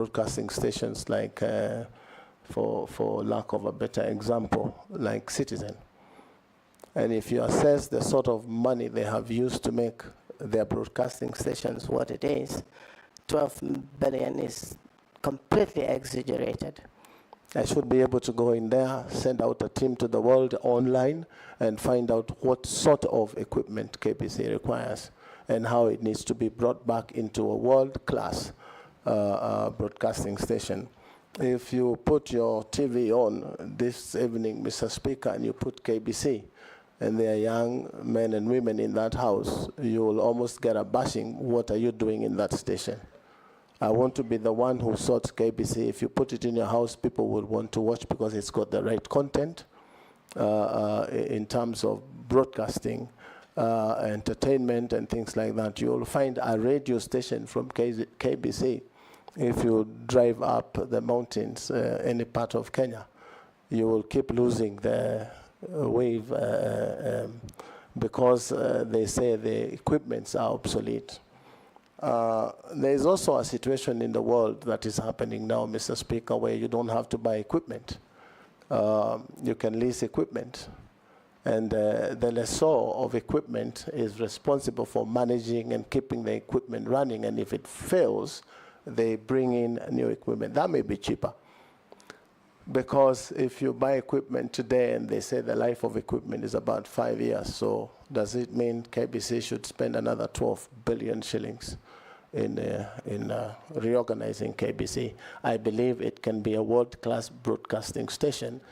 broadcasting stations like, for lack of a better example, like Citizen. And if you assess the sort of money they have used to make their broadcasting stations what it is, 12 billion is completely exaggerated. I should be able to go in there, send out a team to the world online, and find out what sort of equipment KBC requires and how it needs to be brought back into a world-class broadcasting station. If you put your TV on this evening, Mr. Speaker, and you put KBC, and there are young men and women in that house, you will almost get a bashing. What are you doing in that station? I want to be the one who sorts KBC. If you put it in your house, people will want to watch because it's got the right content in terms of broadcasting, entertainment, and things like that. You'll find a radio station from KBC. If you drive up the mountains, any part of Kenya, you will keep losing the wave because they say the equipments are obsolete. There is also a situation in the world that is happening now, Mr. Speaker, where you don't have to buy equipment. You can lease equipment. And the lessor of equipment is responsible for managing and keeping the equipment running. And if it fails, they bring in new equipment. That may be cheaper. Because if you buy equipment today and they say the life of equipment is about 5 years, so does it mean KBC should spend another 12 billion shillings in reorganizing KBC? I believe it can be a world-class broadcasting station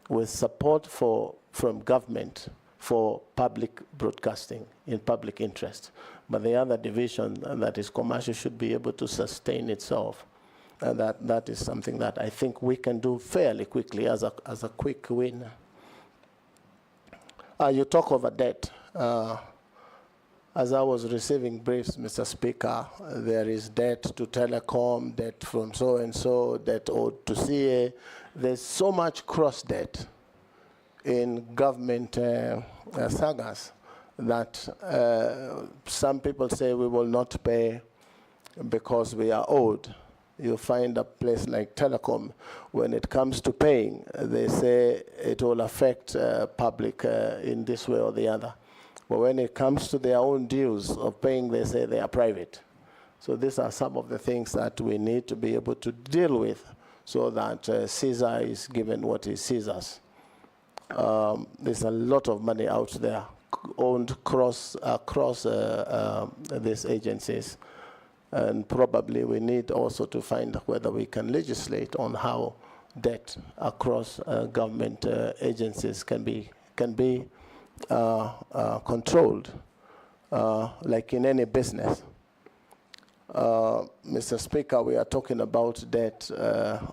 with support from government for public broadcasting in public interest. But the other division that is commercial should be able to sustain itself. And that is something that I think we can do fairly quickly as a quick win. You talk of a debt. As I was receiving briefs, Mr. Speaker, there is debt to Telecom, debt from so-and-so, debt owed to CA. There's so much cross-debt in government sagas that some people say we will not pay because we are owed. You find a place like Telecom, when it comes to paying, they say it will affect public in this way or the other. But when it comes to their own dues of paying, they say they are private. So these are some of the things that we need to be able to deal with so that Caesar is given what is Caesar's. There's a lot of money out there owned across these agencies. And probably we need also to find whether we can legislate on how debt across government agencies can be controlled, like in any business. Mr. Speaker, we are talking about debt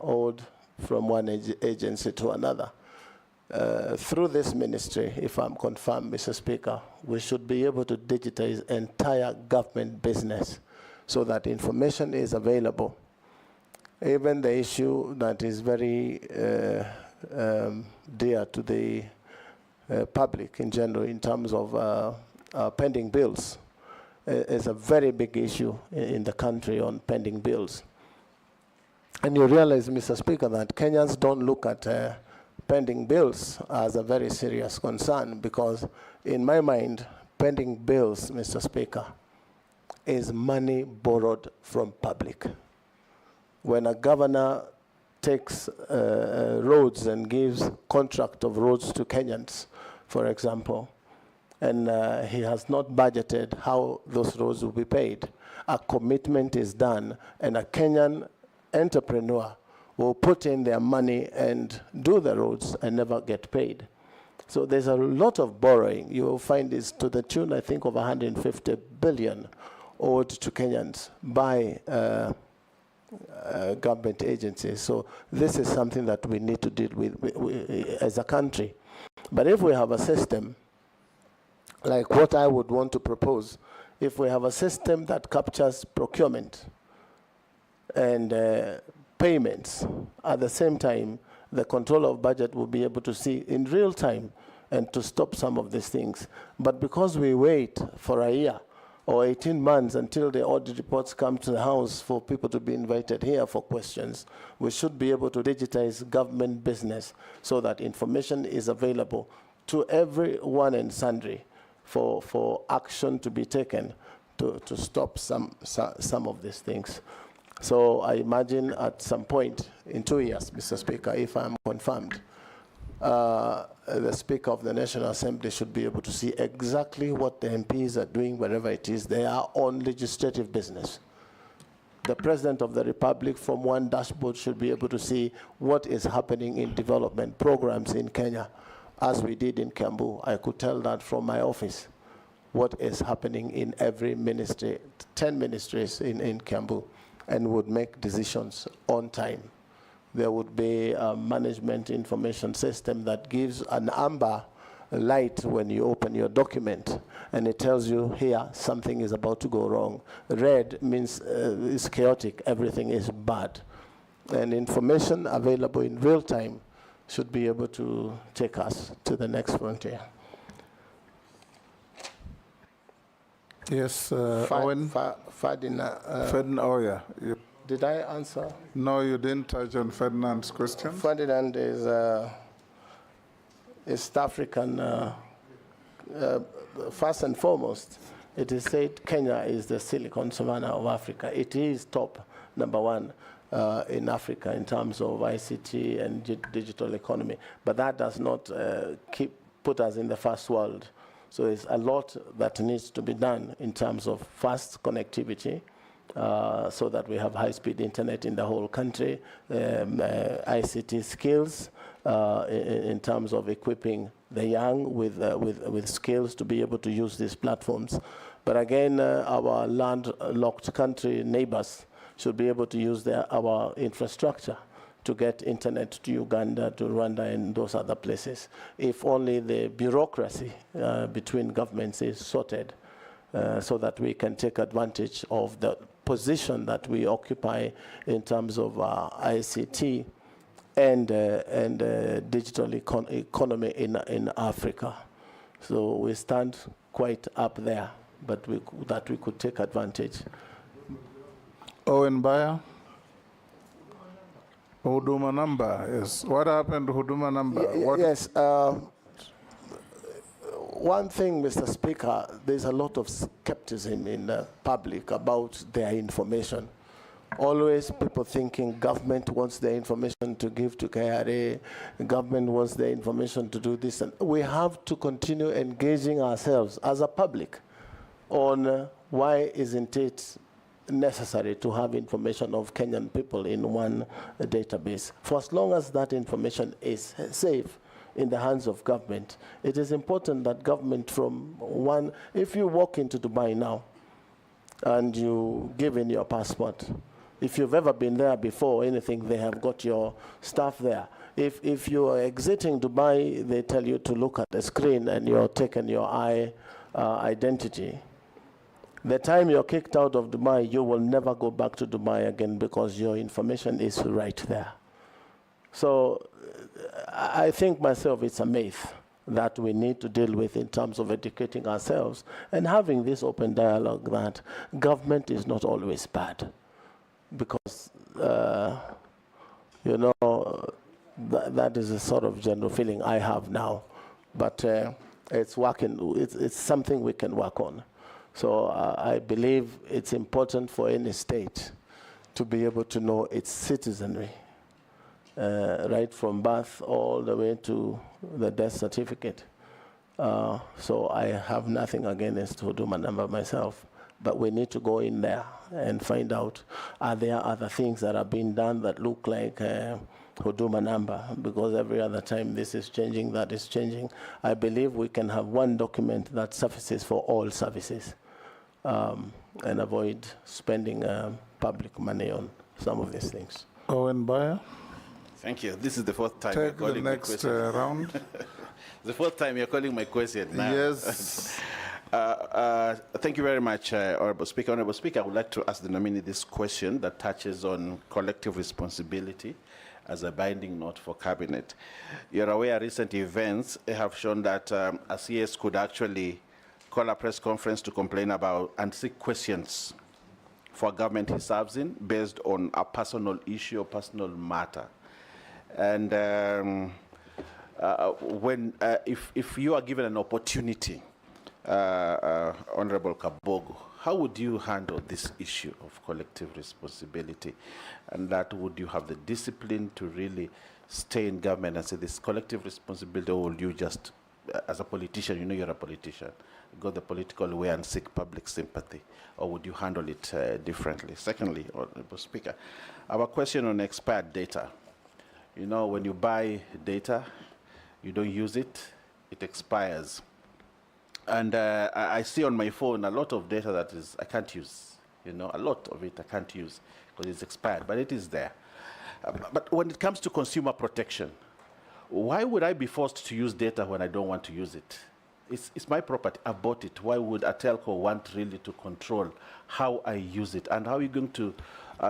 owed from one agency to another. Through this ministry, if I'm confirmed, Mr. Speaker, we should be able to digitize entire government business so that information is available. Even the issue that is very dear to the public in general in terms of pending bills is a very big issue in the country on pending bills. And you realize, Mr. Speaker, that Kenyans don't look at pending bills as a very serious concern because in my mind, pending bills, Mr. Speaker, is money borrowed from public. When a governor takes roads and gives contract of roads to Kenyans, for example, and he has not budgeted how those roads will be paid, a commitment is done, and a Kenyan entrepreneur will put in their money and do the roads and never get paid. So there's a lot of borrowing. You will find this to the tune, I think, of 150 billion owed to Kenyans by government agencies. So this is something that we need to deal with as a country. But if we have a system, like what I would want to propose, if we have a system that captures procurement and payments, at the same time, the control of budget will be able to see in real time and to stop some of these things. But because we wait for a year or 18 months until the audit reports come to the House for people to be invited here for questions. We should be able to digitize government business so that information is available to everyone and sundry for action to be taken to stop some of these things. So I imagine at some point in 2 years, Mr. Speaker, if I'm confirmed, the Speaker of the National Assembly should be able to see exactly what the MPs are doing wherever it is they are on legislative business. The President of the Republic from one dashboard should be able to see what is happening in development programs in Kenya. As we did in Kiambu, I could tell that from my office, what is happening in every ministry, 10 ministries in Kiambu, and would make decisions on time. There would be a management information system that gives an amber light when you open your document, and it tells you here something is about to go wrong. Red means it's chaotic, everything is bad. And information available in real time should be able to take us to the next frontier. Yes, Owen. Ferdinand, oh yeah. Did I answer? No, you didn't touch on Ferdinand's question. Ferdinand is East African. First and foremost, it is said Kenya is the Silicon Savannah of Africa. It is top #1 in Africa in terms of ICT and digital economy. But that does not put us in the first world. So there's a lot that needs to be done in terms of fast connectivity, so that we have high-speed internet in the whole country, ICT skills in terms of equipping the young with skills to be able to use these platforms. But again, our landlocked country neighbors should be able to use our infrastructure to get internet to Uganda, to Rwanda, and those other places. If only the bureaucracy between governments is sorted, so that we can take advantage of the position that we occupy in terms of ICT and digital economy in Africa. So we stand quite up there, but that we could take advantage. Owen Bayer. Huduma number, yes. What happened to Huduma number? Yes. One thing, Mr. Speaker, there's a lot of skepticism in the public about their information. Always people thinking government wants their information to give to KRA, government wants their information to do this. And we have to continue engaging ourselves as a public on why isn't it necessary to have information of Kenyan people in one database. For as long as that information is safe in the hands of government, it is important that government if you walk into Dubai now and you give in your passport, if you've ever been there before, anything, they have got your stuff there. If you are exiting Dubai, they tell you to look at the screen and you're taking your identity. The time you're kicked out of Dubai, you will never go back to Dubai again because your information is right there. So I think myself it's a myth that we need to deal with in terms of educating ourselves and having this open dialogue that government is not always bad. Because, you know, that is a sort of general feeling I have now. But it's working, it's something we can work on. So I believe it's important for any state to be able to know its citizenry, right from birth all the way to the death certificate. So I have nothing against Huduma number myself, but we need to go in there and find out, are there other things that are being done that look like Huduma number? Because every other time this is changing, that is changing. I believe we can have one document that suffices for all services, and avoid spending public money on some of these things. Owen Bayer. Thank you. This is the fourth time Take you're calling the next round. The fourth time you're calling my question now. Yes. Thank you very much, Honorable Speaker. Honorable Speaker, I would like to ask the nominee this question that touches on collective responsibility as a binding note for Cabinet. You're aware recent events have shown that a CS could actually call a press conference to complain about and seek questions for government he serves in based on a personal issue or personal matter. And if you are given an opportunity, Honorable Kabogo, how would you handle this issue of collective responsibility? And that would you have the discipline to really stay in government and say this collective responsibility, or will you just, as a politician, you know you're a politician, go the political way and seek public sympathy, or would you handle it differently? Secondly, Honorable Speaker, our question on expired data. You know, when you buy data, you don't use it, it expires. And I see on my phone a lot of data that is I can't use. You know, a lot of it I can't use because it's expired, but it is there. But when it comes to consumer protection, why would I be forced to use data when I don't want to use it? It's my property, I bought it. Why would a telco want really to control how I use it? And how are you going to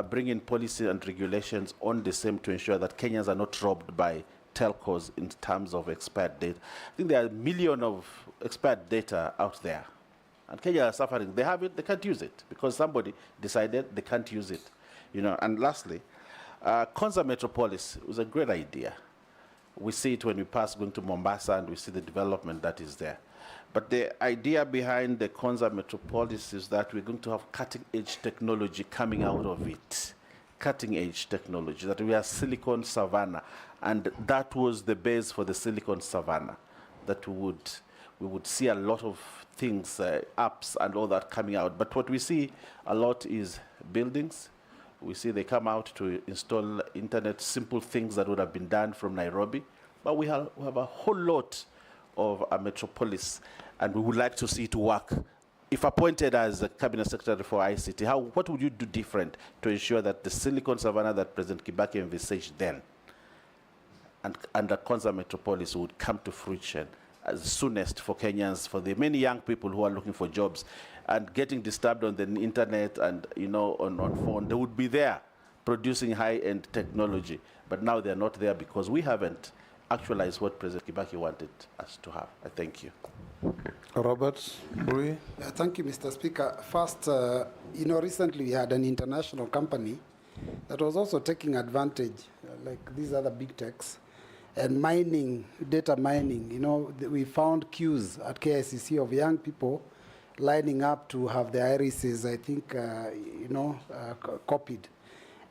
bring in policy and regulations on the same to ensure that Kenyans are not robbed by telcos in terms of expired data? I think there are millions of expired data out there. And Kenya are suffering. They have it, they can't use it because somebody decided they can't use it. You know, and lastly, Konza Metropolis was a great idea. We see it when we pass going to Mombasa and we see the development that is there. But the idea behind the Konza Metropolis is that we're going to have cutting-edge technology coming out of it. Cutting-edge technology, that we are Silicon Savannah. And that was the base for the Silicon Savannah, that we would see a lot of things, apps and all that coming out. But what we see a lot is buildings. We see they come out to install internet, simple things that would have been done from Nairobi. But we have a whole lot of a metropolis, and we would like to see it work. If appointed as a cabinet secretary for ICT, what would you do different to ensure that the Silicon Savannah that President Kibaki envisaged then and the Konza Metropolis would come to fruition as soonest for Kenyans, for the many young people who are looking for jobs and getting disturbed on the internet and, you know, on phone? They would be there producing high-end technology, but now they're not there because we haven't actualized what President Kibaki wanted us to have. I thank you. Robert Bui. Thank you, Mr. Speaker. First, you know, recently we had an international company that was also taking advantage, like these other big techs, and mining, data mining. You know, we found queues at KICC of young people lining up to have their irises, I think, copied.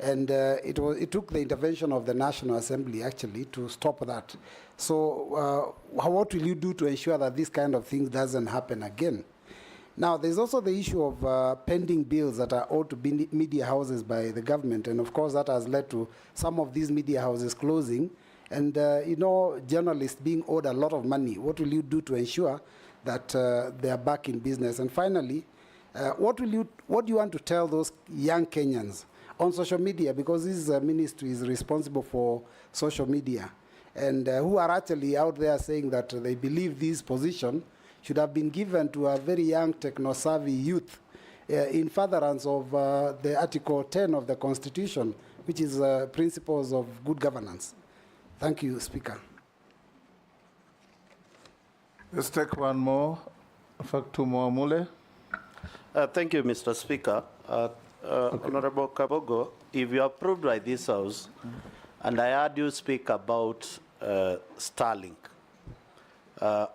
And it took the intervention of the National Assembly, actually, to stop that. So what will you do to ensure that this kind of thing doesn't happen again? Now, there's also the issue of pending bills that are owed to media houses by the government. And, of course, that has led to some of these media houses closing. And, you know, journalists being owed a lot of money. What will you do to ensure that they are back in business? And finally, what do you want to tell those young Kenyans on social media, because this ministry is responsible for social media, and who are actually out there saying that they believe this position should have been given to a very young techno-savvy youth in furtherance of the Article 10 of the Constitution, which is principles of good governance. Thank you, Speaker. Let's take one more. In fact, two more. Mule. Thank you, Mr. Speaker. Honorable Kabogo, if you are approved by this House, and I heard you speak about Starlink,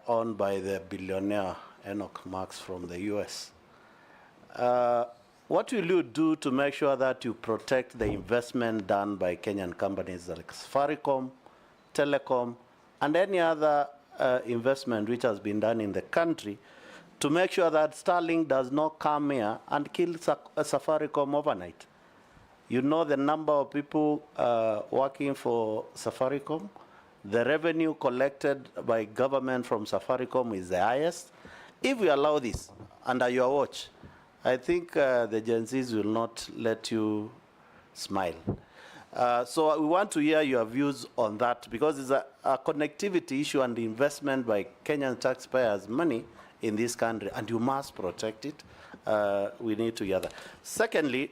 owned by the billionaire Enoch Marx from the US, what will you do to make sure that you protect the investment done by Kenyan companies like Safaricom, Telecom, and any other investment which has been done in the country, to make sure that Starlink does not come here and kill Safaricom overnight? You know the number of people working for Safaricom. The revenue collected by government from Safaricom is the highest. If we allow this under your watch, I think the Gen Zs will not let you smile. So we want to hear your views on that, because it's a connectivity issue and investment by Kenyan taxpayers' money in this country, and you must protect it. We need to hear that. Secondly,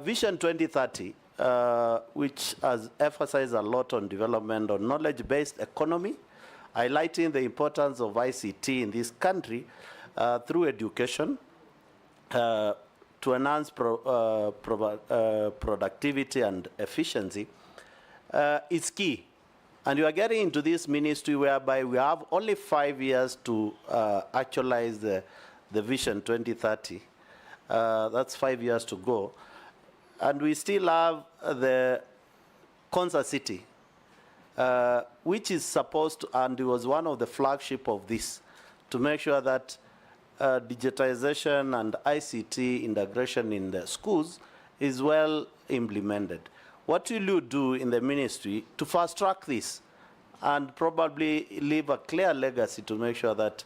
Vision 2030, which has emphasized a lot on development on knowledge-based economy, highlighting the importance of ICT in this country, through education to enhance productivity and efficiency is key. And you are getting into this ministry whereby we have only 5 years to actualize the Vision 2030. That's 5 years to go. And we still have the Concert City, which is supposed to, and it was one of the flagship of this, to make sure that digitization and ICT integration in the schools is well implemented. What will you do in the ministry to fast track this and probably leave a clear legacy to make sure that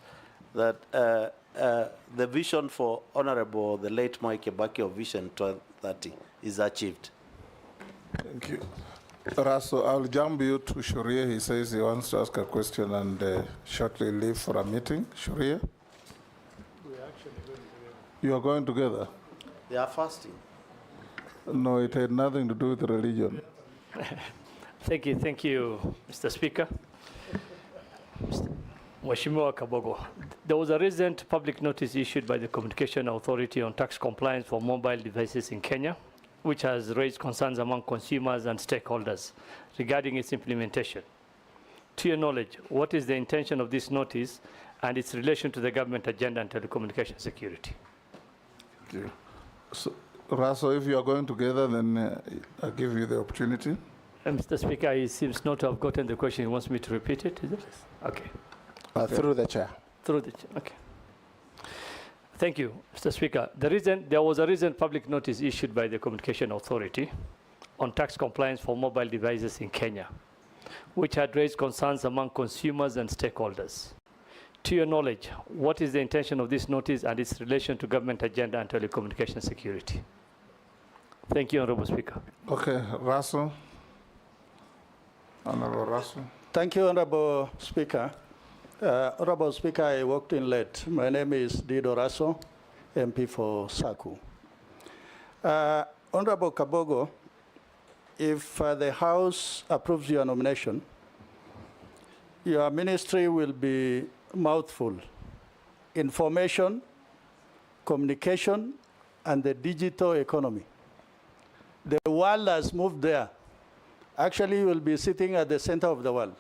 the vision for Honorable the late Mwai Kibaki of Vision 2030 is achieved? Thank you. Raso, I'll jump you to Sharia. He says he wants to ask a question and shortly leave for a meeting. Sharia? We're actually going together. You are going together? They are fasting. No, it had nothing to do with religion. Thank you, Mr. Speaker. Mheshimiwa Kabogo, there was a recent public notice issued by the Communication Authority on tax compliance for mobile devices in Kenya, which has raised concerns among consumers and stakeholders regarding its implementation. To your knowledge, what is the intention of this notice and its relation to the government agenda on telecommunication security? Thank you. So, Raso, if you are going together, then I'll give you the opportunity. Mr. Speaker, he seems not to have gotten the question. He wants me to repeat it, is it? Okay. Through the chair. Through the chair, okay. Thank you, Mr. Speaker. There was a recent public notice issued by the Communication Authority on tax compliance for mobile devices in Kenya, which had raised concerns among consumers and stakeholders. To your knowledge, what is the intention of this notice and its relation to government agenda and telecommunication security? Thank you, Honorable Speaker. Okay, Raso. Honorable Raso. Thank you, Honorable Speaker. Honorable Speaker, I walked in late. My name is Dido Raso, MP for Saku. Honorable Kabogo, if the House approves your nomination, your ministry will be mouthful: information, communication, and the digital economy. The world has moved there. Actually, you will be sitting at the center of the world.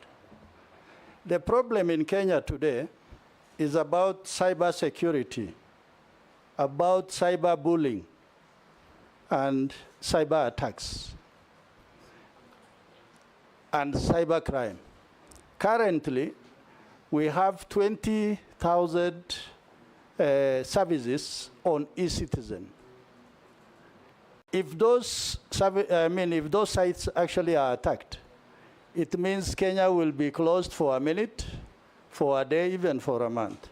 The problem in Kenya today is about cyber security, about cyber bullying, and cyber attacks, and cyber crime. Currently, we have 20,000 services on eCitizen. If those sites actually are attacked, it means Kenya will be closed for a minute, for a day, even for a month.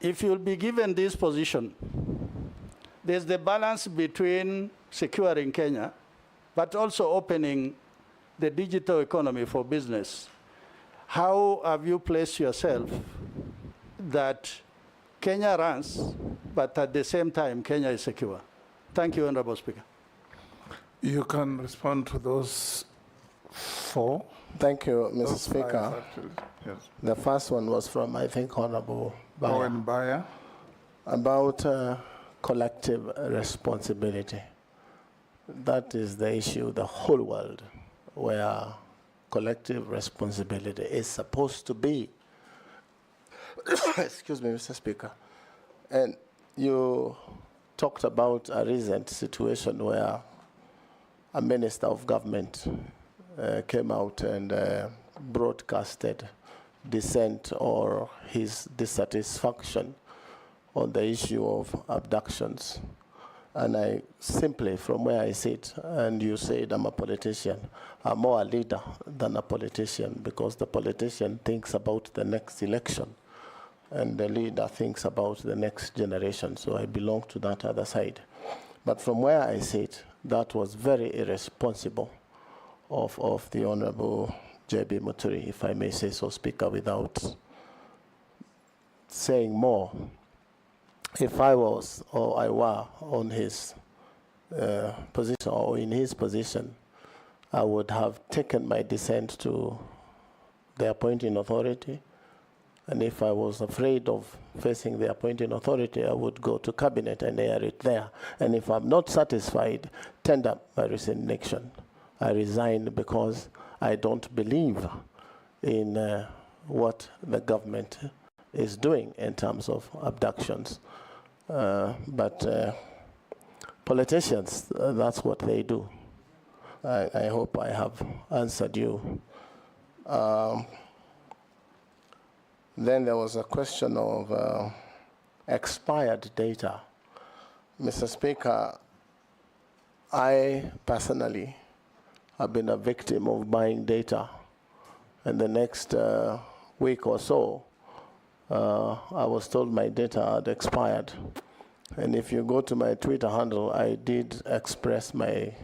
If you'll be given this position, there's the balance between securing Kenya, but also opening the digital economy for business. How have you placed yourself that Kenya runs, but at the same time, Kenya is secure? Thank you, Honorable Speaker. You can respond to those four. Thank you, Mr. Those Speaker. five, actually. Yes. The first one was from, I think, Honorable Baya, Owen Bayer. about collective responsibility. That is the issue, the whole world, where collective responsibility is supposed to be. Excuse me, Mr. Speaker. And you talked about a recent situation where a minister of government came out and broadcasted dissent or his dissatisfaction on the issue of abductions. And I simply, from where I sit, and you said I'm a politician, I'm more a leader than a politician, because the politician thinks about the next election and the leader thinks about the next generation. So I belong to that other side. But from where I sit, that was very irresponsible of the Honorable J.B. Muturi, if I may say so, Speaker, without saying more. If I was or I were on his position or in his position, I would have taken my dissent to the appointing authority And if I was afraid of facing the appointing authority, I would go to cabinet and air it there. And if I'm not satisfied, tender my resignation. I resign because I don't believe in what the government is doing in terms of abductions. But politicians, that's what they do. I hope I have answered you. Then there was a question of expired data. Mr. Speaker, I personally have been a victim of buying data. And the next week or so, I was told my data had expired. And if you go to my Twitter handle, I did express my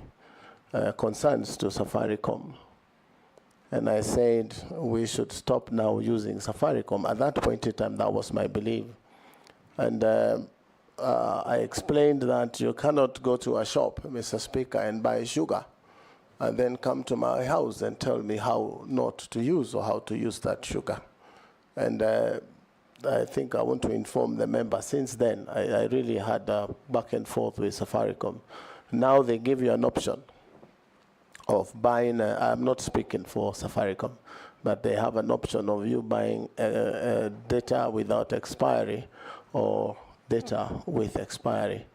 concerns to Safaricom. And I said we should stop now using Safaricom. At that point in time, that was my belief. And I explained that you cannot go to a shop, Mr. Speaker, and buy sugar, and then come to my house and tell me how not to use or how to use that sugar. And I think I want to inform the member, since then, I really had a back and forth with Safaricom. Now they give you an option of buying, I'm not speaking for Safaricom, but they have an option of you buying data without expiry or data with expiry.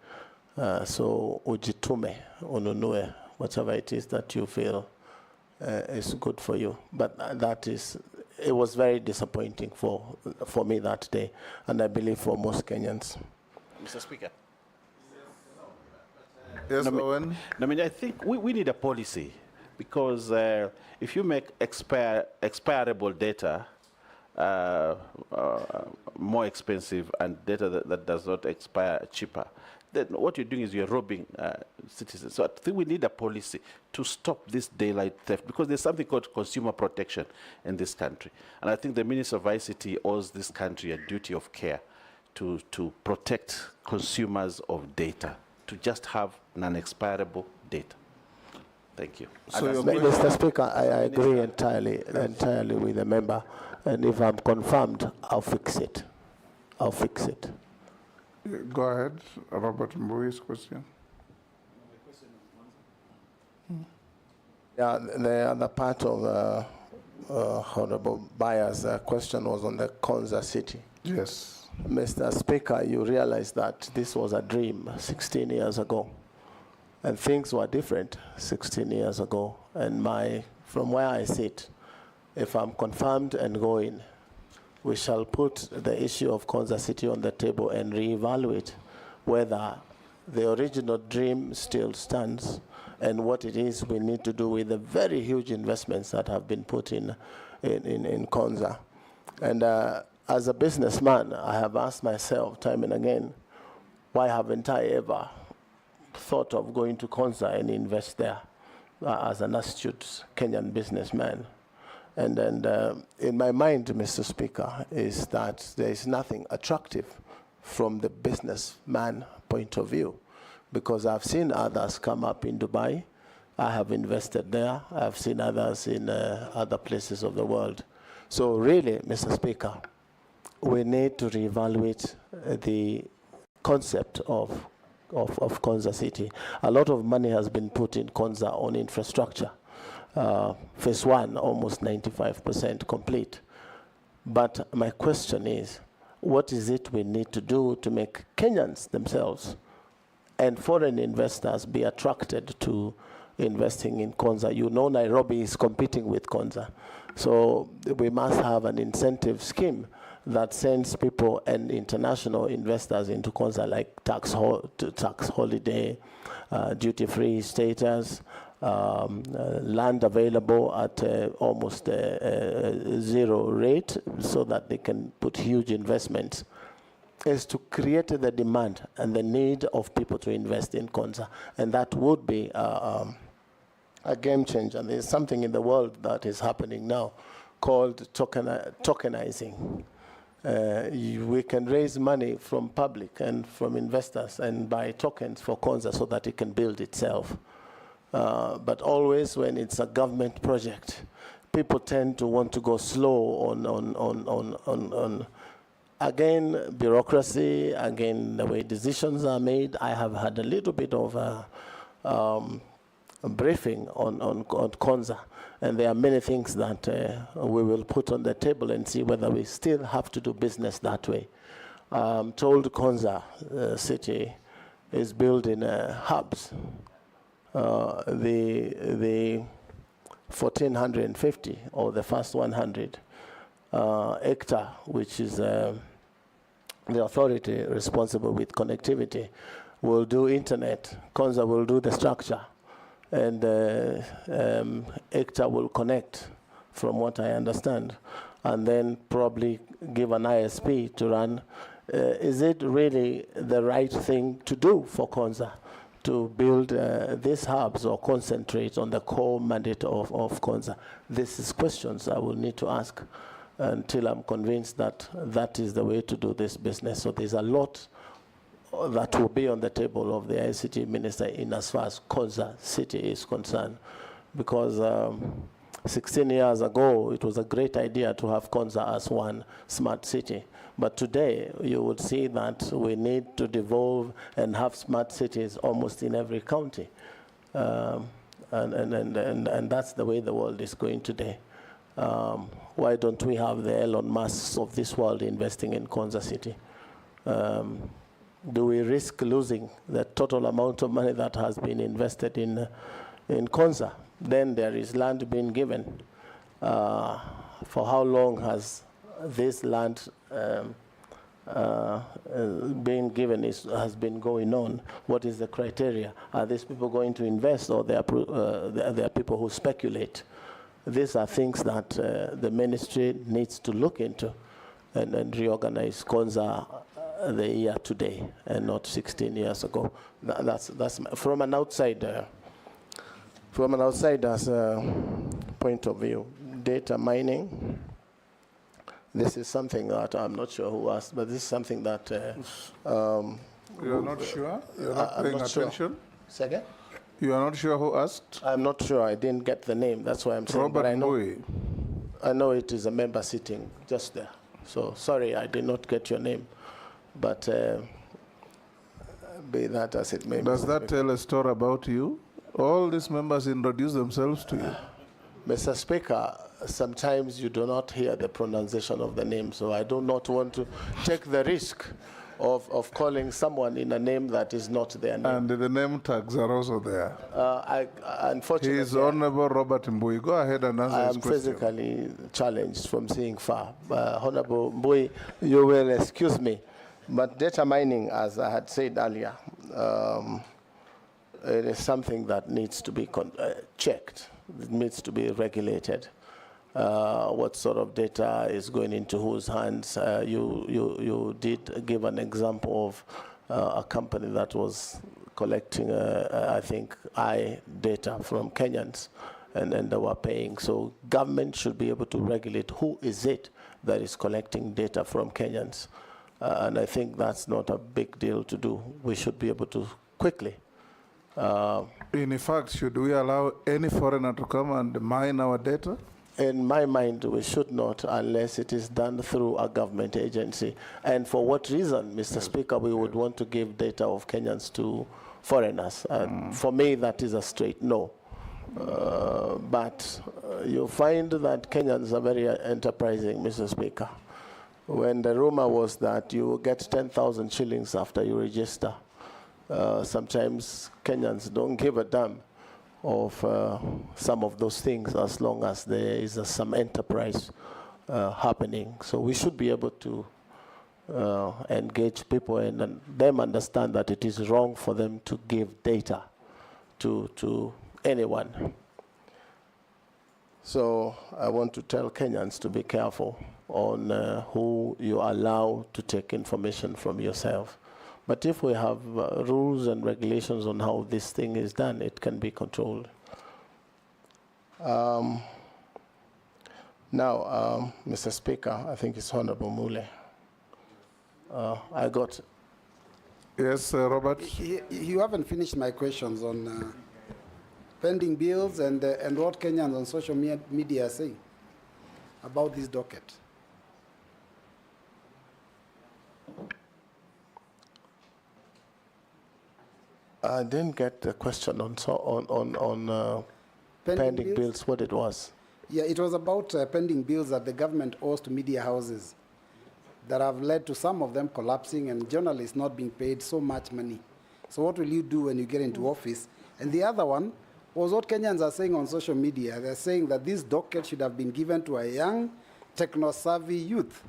So ujitume, ununue, whatever it is that you feel is good for you. But that is, it was very disappointing for me that day, and I believe for most Kenyans. Mr. Speaker. Yes, Owen? I mean, I think we need a policy, because if you make expirable data more expensive and data that does not expire cheaper, then what you're doing is you're robbing citizens. So I think we need a policy to stop this daylight theft, because there's something called consumer protection in this country. And I think the Minister of ICT owes this country a duty of care to protect consumers of data, to just have non-expirable data. Thank you. So Mr. Speaker, I agree entirely with the member. And if I'm confirmed, I'll fix it. I'll fix it. Go ahead, Robert Mbui's question. Yeah, the other part of Honorable Bayer's question was on the Konza city. Yes. Mr. Speaker, you realize that this was a dream 16 years ago. And things were different 16 years ago. And from where I sit, if I'm confirmed and going, we shall put the issue of Konza City on the table and reevaluate whether the original dream still stands and what it is we need to do with the very huge investments that have been put in Konza. And as a businessman, I have asked myself time and again, why haven't I ever thought of going to Konza and invest there as an astute Kenyan businessman? And in my mind, Mr. Speaker, is that there is nothing attractive from the businessman point of view, because I've seen others come up in Dubai. I have invested there. I've seen others in other places of the world. So really, Mr. Speaker, we need to reevaluate the concept of Konza City. A lot of money has been put in Konza on infrastructure. Phase 1, almost 95% complete. But my question is, what is it we need to do to make Kenyans themselves and foreign investors be attracted to investing in Konza? You know, Nairobi is competing with Konza. So we must have an incentive scheme that sends people and international investors into Konza, like tax holiday, duty-free status, land available at almost zero rate, so that they can put huge investments, is to create the demand and the need of people to invest in Konza. And that would be a game changer. There's something in the world that is happening now called tokenizing. We can raise money from public and from investors and buy tokens for Konza so that it can build itself. But always when it's a government project, people tend to want to go slow on again, bureaucracy, again, the way decisions are made. I have had a little bit of a briefing on Konza, and there are many things that we will put on the table and see whether we still have to do business that way. I'm told Konza city is building hubs. The 1450 or the first 100 hectare, which is the authority responsible with connectivity, will do internet. Konza will do the structure, and hectare will connect, from what I understand, and then probably give an ISP to run. Is it really the right thing to do for Konza to build these hubs or concentrate on the core mandate of Konza? This is questions I will need to ask until I'm convinced that that is the way to do this business. So there's a lot that will be on the table of the ICT minister in as far as Konza city is concerned, because 16 years ago, it was a great idea to have Konza as one smart city. But today, you would see that we need to devolve and have smart cities almost in every county. And that's the way the world is going today. Why don't we have the Elon Musks of this world investing in Konza city? Do we risk losing the total amount of money that has been invested in Konza? Then there is land being given. For how long has this land being given has been going on? What is the criteria? Are these people going to invest, or they are people who speculate? These are things that the ministry needs to look into and reorganize Konza the year today and not 16 years ago. That's from an outsider's point of view. Data mining. This is something that I'm not sure who asked, but this is something that You're not sure? You're not paying attention? Sure. Second? You are not sure who asked? I'm not sure. I didn't get the name. That's why I'm saying. Robert but I know, Mui. I know it is a member sitting just there. So sorry, I did not get your name. But be that as it may be. Does that tell a story about you? All these members introduce themselves to you. Mr. Speaker, sometimes you do not hear the pronunciation of the name, so I do not want to take the risk of calling someone in a name that is not their name. And the name tags are also there. Unfortunately, He is Honorable Robert Mbui. Go ahead and answer I his am question. physically challenged from seeing far. Honorable Mbui, you will excuse me, but data mining, as I had said earlier, it is something that needs to be checked. It needs to be regulated. What sort of data is going into whose hands? You did give an example of a company that was collecting, I think, data from Kenyans, and they were paying. So government should be able to regulate who is it that is collecting data from Kenyans. And I think that's not a big deal to do. We should be able to quickly. In fact, should we allow any foreigner to come and mine our data? In my mind, we should not, unless it is done through a government agency. And for what reason, Mr. Speaker, we would want to give data of Kenyans to foreigners? For me, that is a straight no. But you find that Kenyans are very enterprising, Mr. Speaker. When the rumor was that you get 10,000 shillings after you register, sometimes Kenyans don't give a damn of some of those things as long as there is some enterprise happening. So we should be able to engage people and them understand that it is wrong for them to give data to anyone. So I want to tell Kenyans to be careful on who you allow to take information from yourself. But if we have rules and regulations on how this thing is done, it can be controlled. Now, Mr. Speaker, I think it's Honorable Mule. I got... Yes, Robert? You haven't finished my questions on pending bills and what Kenyans on social media are saying about this docket. I didn't get the question on pending bills, what it was. Yeah, it was about pending bills that the government owes to media houses that have led to some of them collapsing and journalists not being paid so much money. So what will you do when you get into office? And the other one was what Kenyans are saying on social media. They're saying that this docket should have been given to a young, techno-savvy youth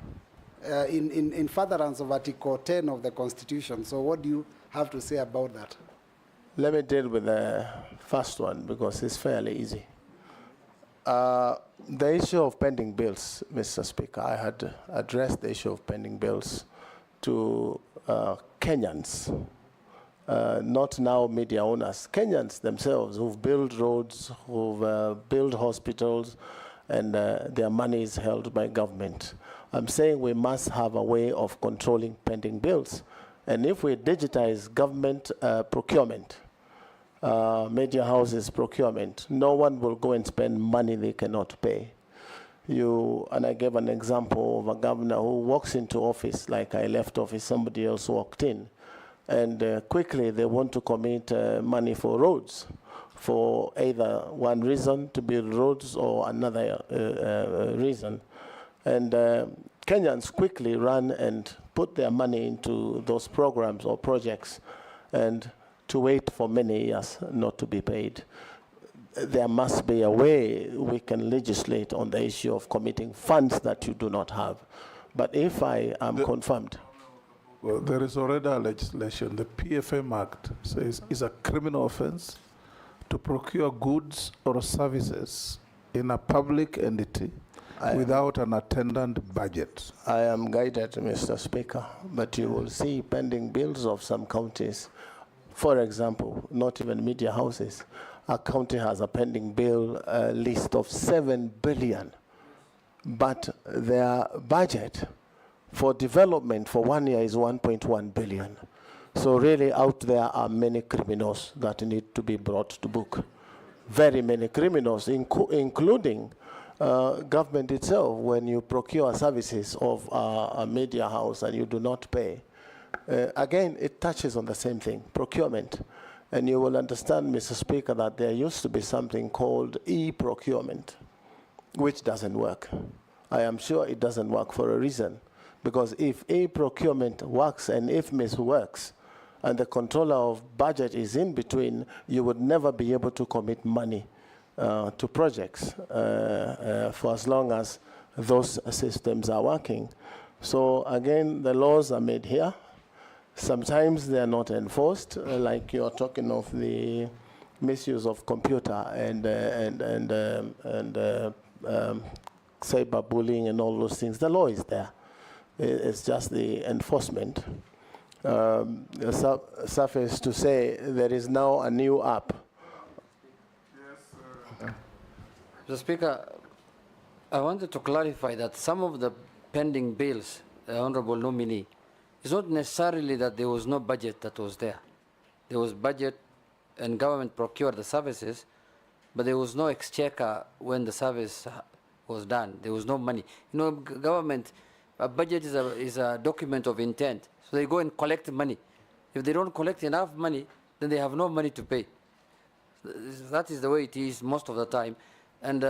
in furtherance of Article 10 of the Constitution. So what do you have to say about that? Let me deal with the first one because it's fairly easy. The issue of pending bills, Mr. Speaker, I had addressed the issue of pending bills to Kenyans, not now media owners, Kenyans themselves who've built roads, who've built hospitals, and their money is held by government. I'm saying we must have a way of controlling pending bills. And if we digitize government procurement, media houses procurement, no one will go and spend money they cannot pay. And I gave an example of a governor who walks into office, like I left office, somebody else walked in, and quickly they want to commit money for roads, for either one reason to build roads or another reason. And Kenyans quickly run and put their money into those programs or projects and to wait for many years not to be paid. There must be a way we can legislate on the issue of committing funds that you do not have. But if I am confirmed. Well, there is already a legislation. The PFM Act says it's a criminal offense to procure goods or services in a public entity without an attendant budget. I am guided, Mr. Speaker, but you will see pending bills of some counties. For example, not even media houses. A county has a pending bill list of 7 billion, but their budget for development for 1 year is 1.1 billion. So really out there are many criminals that need to be brought to book. Very many criminals, including government itself. When you procure services of a media house and you do not pay, again, it touches on the same thing, procurement. And you will understand, Mr. Speaker, that there used to be something called e-procurement, which doesn't work. I am sure it doesn't work for a reason. Because if e-procurement works and IFMIS works, and the controller of budget is in between, you would never be able to commit money to projects for as long as those systems are working. So again, the laws are made here. Sometimes they are not enforced, like you're talking of the misuse of computer and cyberbullying and all those things. The law is there. It's just the enforcement. Suffice to say, there is now a new app. Yes, Mr. Speaker, I wanted to clarify that some of the pending bills, the Honorable Nominee, it's not necessarily that there was no budget that was there. There was budget and government procured the services, but there was no exchequer when the service was done. There was no money. You know, government, a budget is a document of intent. So they go and collect money. If they don't collect enough money, then they have no money to pay. That is the way it is most of the time. And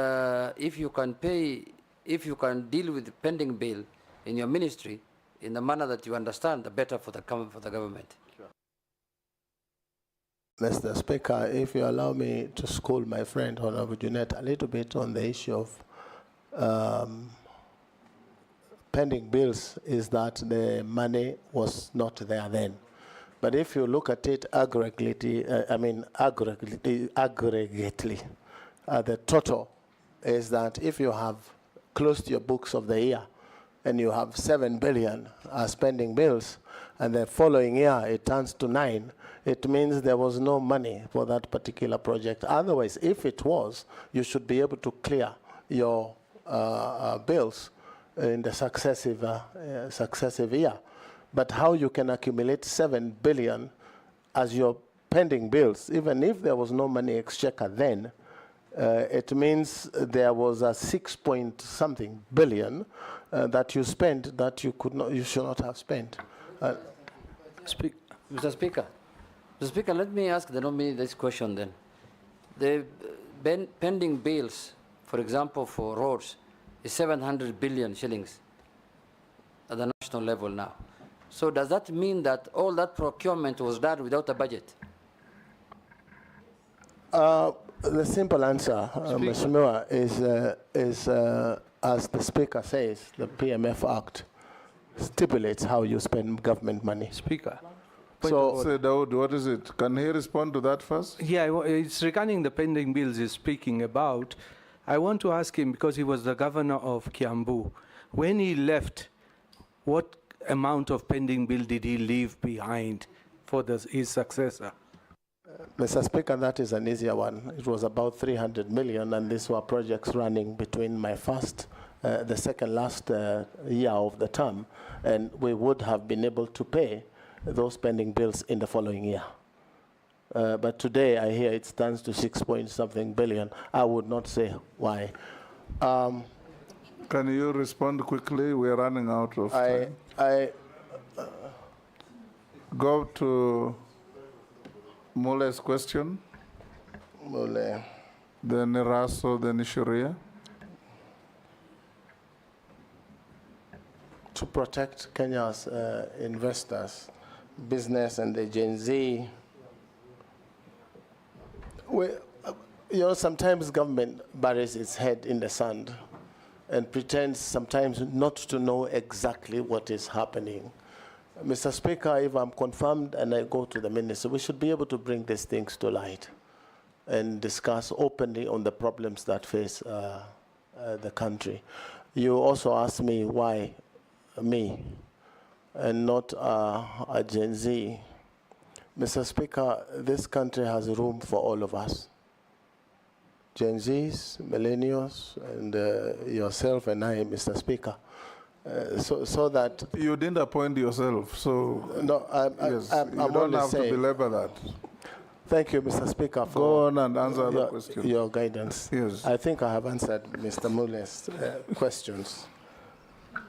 if you can pay, if you can deal with the pending bill in your ministry in the manner that you understand, the better for the government. Sure. Mr. Speaker, if you allow me to school my friend, Honorable Junet, a little bit on the issue of pending bills, is that the money was not there then. But if you look at it aggregately, the total is that if you have closed your books of the year and you have 7 billion spending bills, and the following year it turns to 9, it means there was no money for that particular project. Otherwise, if it was, you should be able to clear your bills in the successive year. But how you can accumulate 7 billion as your pending bills, even if there was no money exchequer then, it means there was a 6-point-something billion that you spent that you could not, you should not have spent. Mr. Speaker, let me ask the nominee this question then. The pending bills, for example, for roads, is 700 billion shillings at the national level now. So does that mean that all that procurement was done without a budget? The simple answer, Mheshimiwa, is as the Speaker says, the PMF Act stipulates how you spend government money. Speaker. So, Dawood, what is it? Can he respond to that first? Yeah, it's regarding the pending bills he's speaking about. I want to ask him, because he was the governor of Kiambu, when he left, what amount of pending bill did he leave behind for his successor? Mr. Speaker, that is an easier one. It was about 300 million, and these were projects running between my the second last year of the term, and we would have been able to pay those pending bills in the following year. But today, I hear it stands to 6-point-something billion. I would not say why. Can you respond quickly? We're running out of time. Go to Mule's question. Mule. Then Raso, then Sharia. To protect Kenya's investors, business, and the Gen Z, sometimes government buries its head in the sand and pretends sometimes not to know exactly what is happening. Mr. Speaker, if I'm confirmed and I go to the minister, we should be able to bring these things to light and discuss openly on the problems that face the country. You also asked me why me and not a Gen Z. Mr. Speaker, this country has room for all of us. Gen Zs, millennials, and yourself and I, Mr. Speaker. So that you didn't appoint yourself, so no, you don't have to belabor that. Thank you, Mr. Speaker, for go on and answer the question. Your guidance. Yes, I think I have answered Mr. Mule's questions.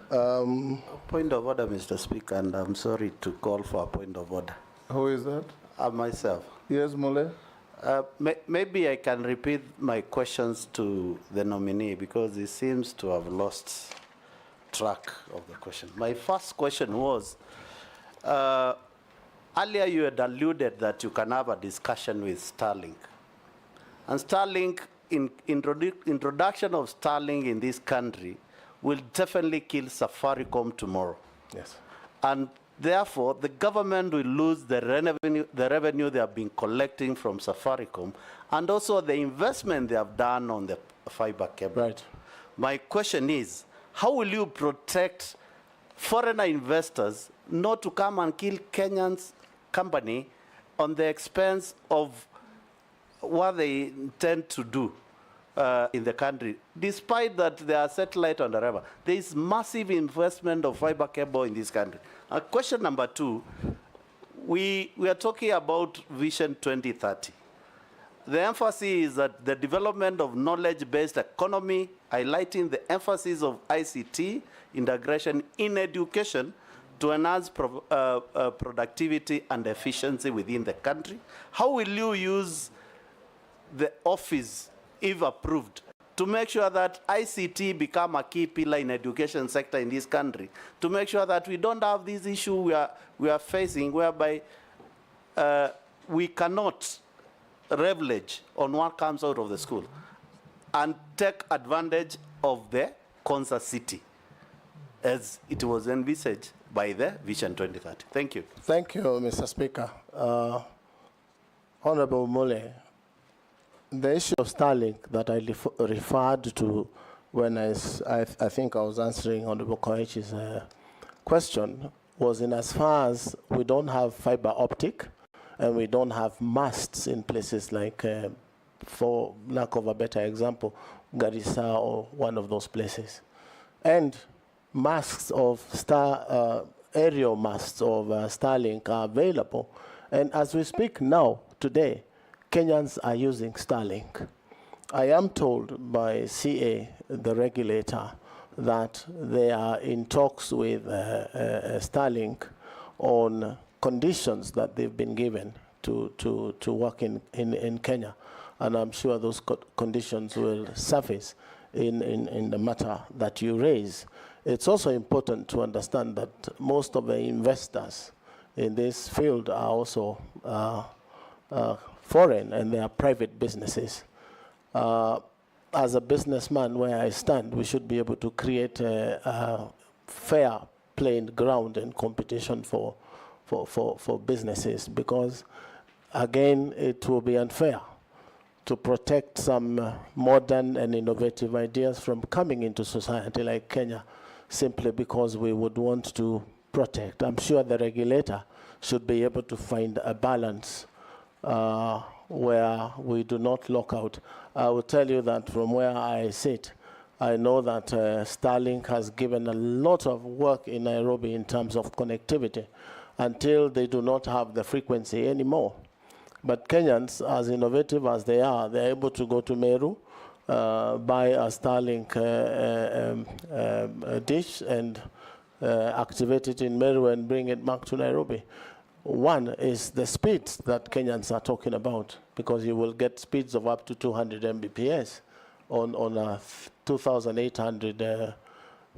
Point of order, Mr. Speaker, and I'm sorry to call for a point of order. Who is that? Myself. Yes, Mule. Maybe I can repeat my questions to the nominee because he seems to have lost track of the question. My first question was, earlier you had alluded that you can have a discussion with Starlink. And Starlink, introduction of Starlink in this country will definitely kill Safaricom tomorrow. Yes. And therefore, the government will lose the revenue they have been collecting from Safaricom and also the investment they have done on the fiber cable. Right. My question is, how will you protect foreign investors not to come and kill Kenyan's company on the expense of what they intend to do in the country, despite that there are satellite on the river? There is massive investment of fiber cable in this country. Question number 2, we are talking about Vision 2030. The emphasis is that the development of knowledge-based economy, highlighting the emphasis of ICT integration in education to enhance productivity and efficiency within the country. How will you use the office, if approved, to make sure that ICT become a key pillar in education sector in this country, to make sure that we don't have this issue we are facing whereby we cannot leverage on what comes out of the school and take advantage of the concert city as it was envisaged by the Vision 2030. Thank you. Thank you, Mr. Speaker. Honorable Mule, the issue of Starlink that I referred to when I think I was answering Honorable Koichi's question was in as far as we don't have fiber optic and we don't have masts in places like, for lack of a better example, Garissa or one of those places. And masts of aerial masts of Starlink are available. And as we speak now, today, Kenyans are using Starlink. I am told by CA, the regulator, that they are in talks with Starlink on conditions that they've been given to work in Kenya. And I'm sure those conditions will surface in the matter that you raise. It's also important to understand that most of the investors in this field are also foreign, and they are private businesses. As a businessman, where I stand, we should be able to create a fair playing ground and competition for businesses, because again, it will be unfair to protect some modern and innovative ideas from coming into society like Kenya, simply because we would want to protect. I'm sure the regulator should be able to find a balance where we do not lock out. I will tell you that from where I sit, I know that Starlink has given a lot of work in Nairobi in terms of connectivity until they do not have the frequency anymore. But Kenyans, as innovative as they are, they're able to go to Meru, buy a Starlink dish and activate it in Meru and bring it back to Nairobi. One is the speeds that Kenyans are talking about, because you will get speeds of up to 200 Mbps on a 2,800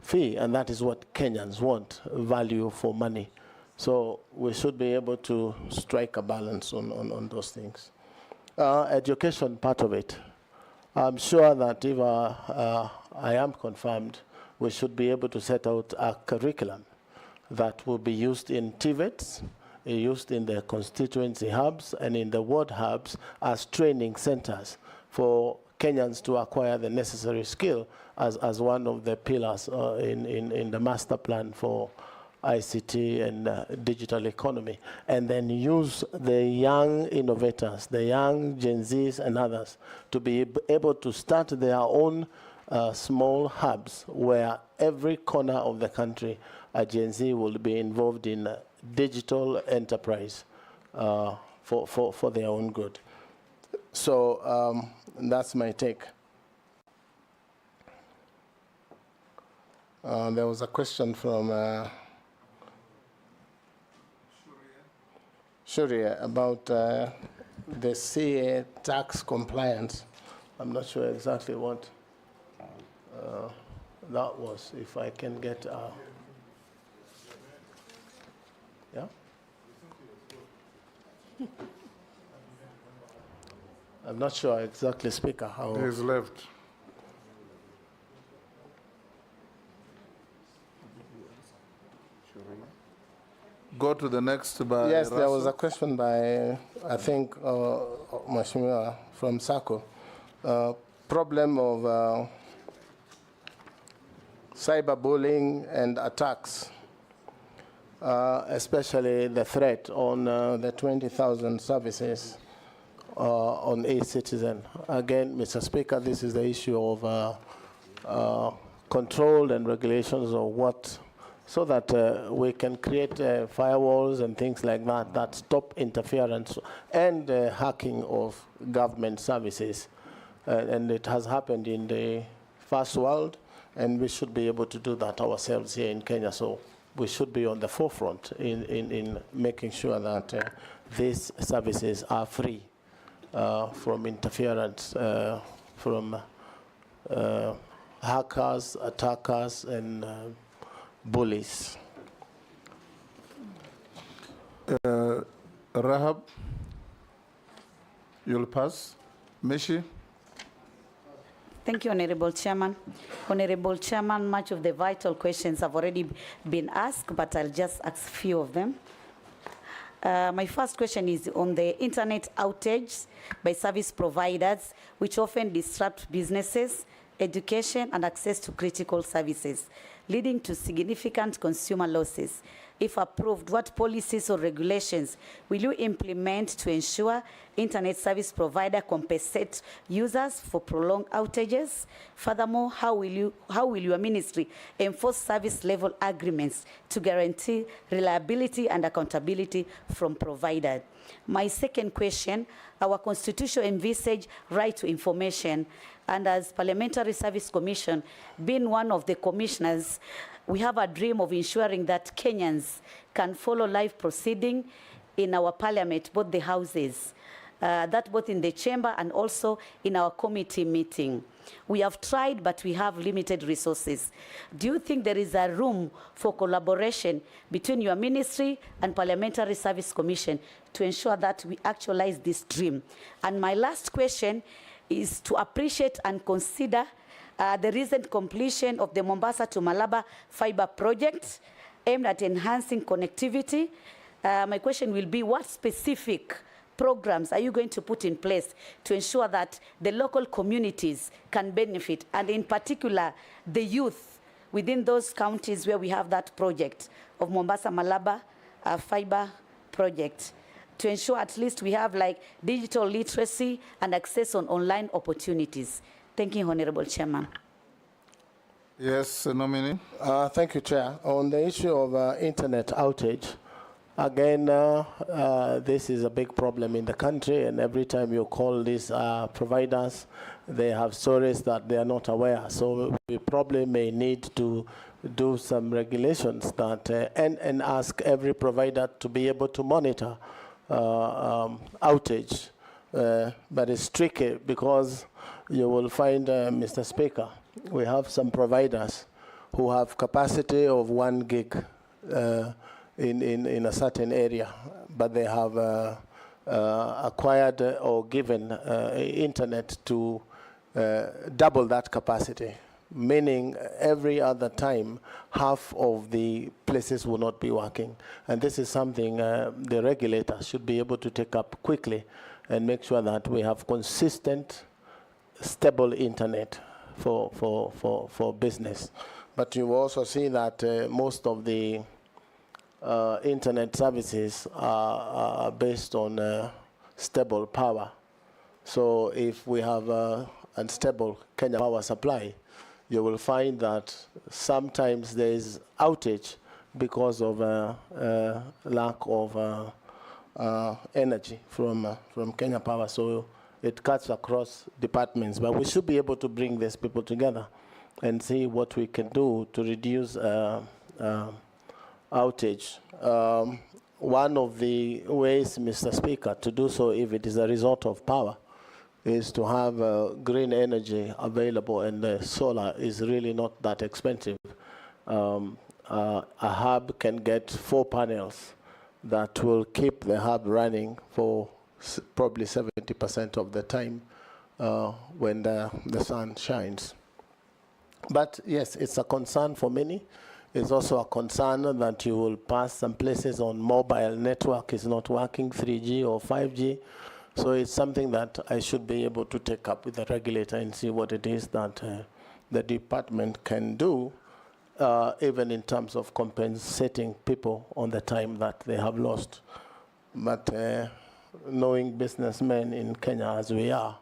fee, and that is what Kenyans want, value for money. So we should be able to strike a balance on those things. Education part of it. I'm sure that if I am confirmed, we should be able to set out a curriculum that will be used in TVETs, used in the constituency hubs and in the ward hubs as training centers for Kenyans to acquire the necessary skill as one of the pillars in the master plan for ICT and digital economy, and then use the young innovators, the young Gen Zs and others, to be able to start their own small hubs where every corner of the country a Gen Z will be involved in digital enterprise for their own good. So that's my take. There was a question from Shuria about the CA tax compliance. I'm not sure exactly what that was. If I can get yeah? I'm not sure exactly, Speaker, how. He's left. Go to the next by Yes, there was Russell. a question by, I think, Mheshimiwa from SACCO. Problem of cyberbullying and attacks, especially the threat on the 20,000 services on e-citizen. Again, Mr. Speaker, this is the issue of control and regulations of what, so that we can create firewalls and things like that that stop interference and hacking of government services. And it has happened in the first world, and we should be able to do that ourselves here in Kenya. So we should be on the forefront in making sure that these services are free from interference from hackers, attackers, and bullies. Rahab, you'll pass. Mishi? Thank you, Honorable Chairman. Honorable Chairman, much of the vital questions have already been asked, but I'll just ask a few of them. My first question is on the internet outage by service providers, which often disrupt businesses, education, and access to critical services, leading to significant consumer losses. If approved, what policies or regulations will you implement to ensure internet service provider compensate users for prolonged outages? Furthermore, how will your ministry enforce service level agreements to guarantee reliability and accountability from providers? My second question, our constitution envisage right to information, and as Parliamentary Service Commission, being one of the commissioners, we have a dream of ensuring that Kenyans can follow live proceeding in our parliament, both the houses, that both in the chamber and also in our committee meeting. We have tried, but we have limited resources. Do you think there is a room for collaboration between your ministry and Parliamentary Service Commission to ensure that we actualize this dream? And my last question is to appreciate and consider the recent completion of the Mombasa to Malaba fiber project aimed at enhancing connectivity. My question will be, what specific programs are you going to put in place to ensure that the local communities can benefit, and in particular the youth within those counties where we have that project of Mombasa Malaba fiber project, to ensure at least we have like digital literacy and access on online opportunities? Thank you, Honorable Chairman. Yes, nominee. Thank you, Chair. On the issue of internet outage, again, this is a big problem in the country, and every time you call these providers, they have stories that they are not aware. So we probably may need to do some regulations that and ask every provider to be able to monitor outage. But it's tricky because you will find, Mr. Speaker, we have some providers who have capacity of 1 gig in a certain area, but they have acquired or given internet to double that capacity, meaning every other time half of the places will not be working. And this is something the regulator should be able to take up quickly and make sure that we have consistent, stable internet for business. But you also see that most of the internet services are based on stable power. So if we have unstable Kenya power supply, you will find that sometimes there is outage because of lack of energy from Kenya Power. So it cuts across departments, but we should be able to bring these people together and see what we can do to reduce outage. One of the ways, Mr. Speaker, to do so, if it is a result of power, is to have green energy available, and solar is really not that expensive. A hub can get 4 panels that will keep the hub running for probably 70% of the time when the sun shines. But yes, it's a concern for many. It's also a concern that you will pass some places on mobile network is not working, 3G or 5G. So it's something that I should be able to take up with the regulator and see what it is that the department can do, even in terms of compensating people on the time that they have lost. But knowing businessmen in Kenya as we are,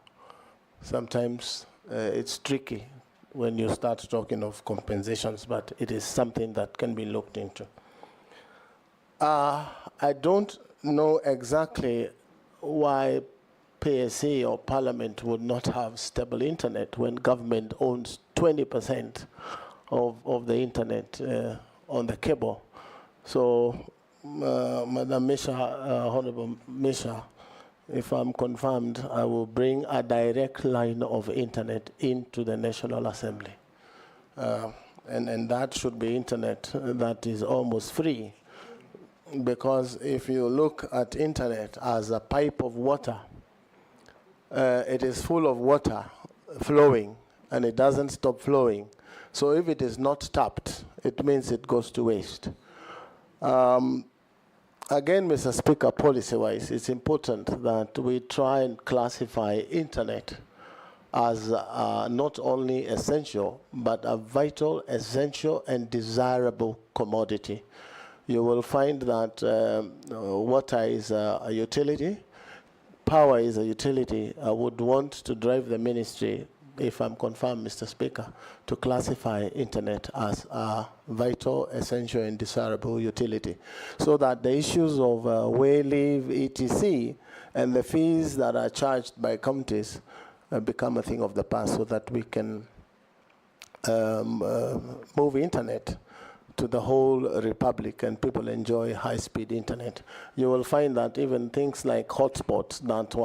sometimes it's tricky when you start talking of compensations, but it is something that can be looked into. I don't know exactly why PSC or Parliament would not have stable internet when government owns 20% of the internet on the cable. So, Madam Misha, Honorable Misha, if I'm confirmed, I will bring a direct line of internet into the National Assembly. And that should be internet that is almost free. Because if you look at internet as a pipe of water, it is full of water flowing, and it doesn't stop flowing. So if it is not tapped, it means it goes to waste. Again, Mr. Speaker, policy-wise, it's important that we try and classify internet as not only essential, but a vital, essential, and desirable commodity. you will find that water is a utility, power is a utility. I would want to drive the ministry, if I'm confirmed, Mr. Speaker, to classify internet as a vital, essential, and desirable utility, so that the issues of way leave, etc., and the fees that are charged by counties become a thing of the past, so that we can move internet to the whole republic and people enjoy high-speed internet. You will find that even things like hotspots that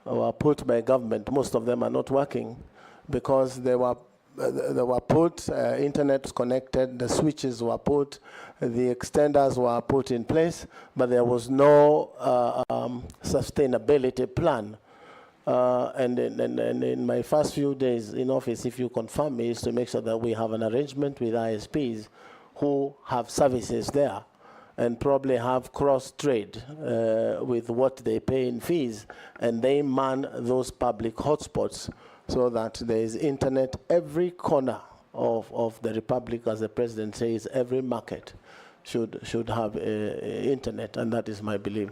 were put by government, most of them are not working because they were put, internet connected, the switches were put, the extenders were put in place, but there was no sustainability plan. And in my first few days in office, if you confirm me, is to make sure that we have an arrangement with ISPs who have services there and probably have cross-trade with what they pay in fees, and they man those public hotspots so that there is internet every corner of the republic. As the president says, every market should have internet, and that is my belief.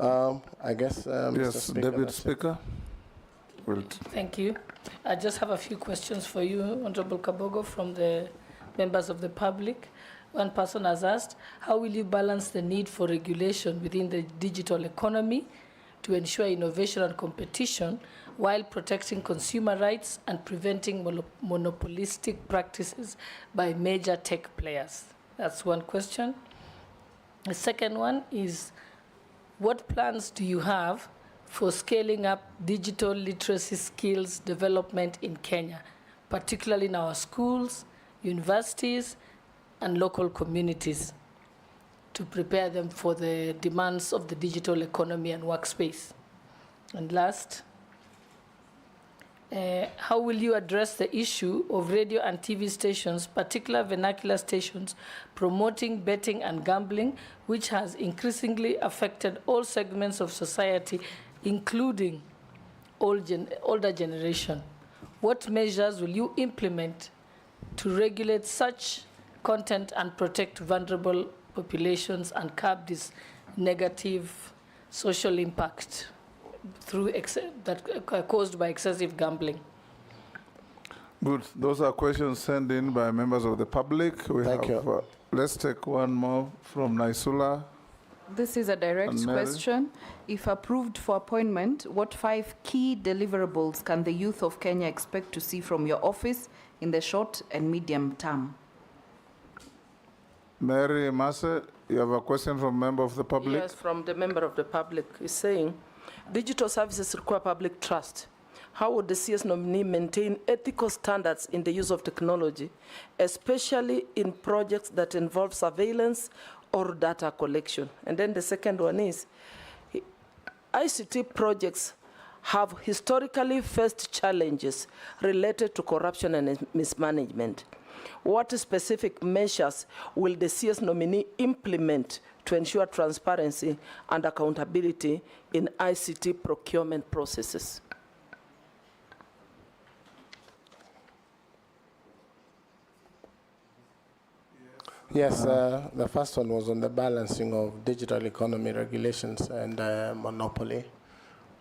I guess, yes, Mr. Speaker, Deputy Speaker. Thank you. I just have a few questions for you, Honorable Kabogo, from the members of the public. One person has asked, how will you balance the need for regulation within the digital economy to ensure innovation and competition while protecting consumer rights and preventing monopolistic practices by major tech players? That's one question. The second one is, what plans do you have for scaling up digital literacy skills development in Kenya, particularly in our schools, universities, and local communities, to prepare them for the demands of the digital economy and workspace? And last, how will you address the issue of radio and TV stations, particular vernacular stations, promoting betting and gambling, which has increasingly affected all segments of society, including older generation? What measures will you implement to regulate such content and protect vulnerable populations and curb this negative social impact through caused by excessive gambling? Good. Those are questions sent in by members of the public. Thank you. Let's take one more from Naisula. This is a direct question. If approved for appointment, what 5 key deliverables can the youth of Kenya expect to see from your office in the short and medium term? Mary Masse, you have a question from a member of the public? Yes, from the member of the public. Is saying, digital services require public trust. How would the CS nominee maintain ethical standards in the use of technology, especially in projects that involve surveillance or data collection? And then the second one is, ICT projects have historically faced challenges related to corruption and mismanagement. What specific measures will the CS nominee implement to ensure transparency and accountability in ICT procurement processes? Yes, the first one was on the balancing of digital economy regulations and monopoly.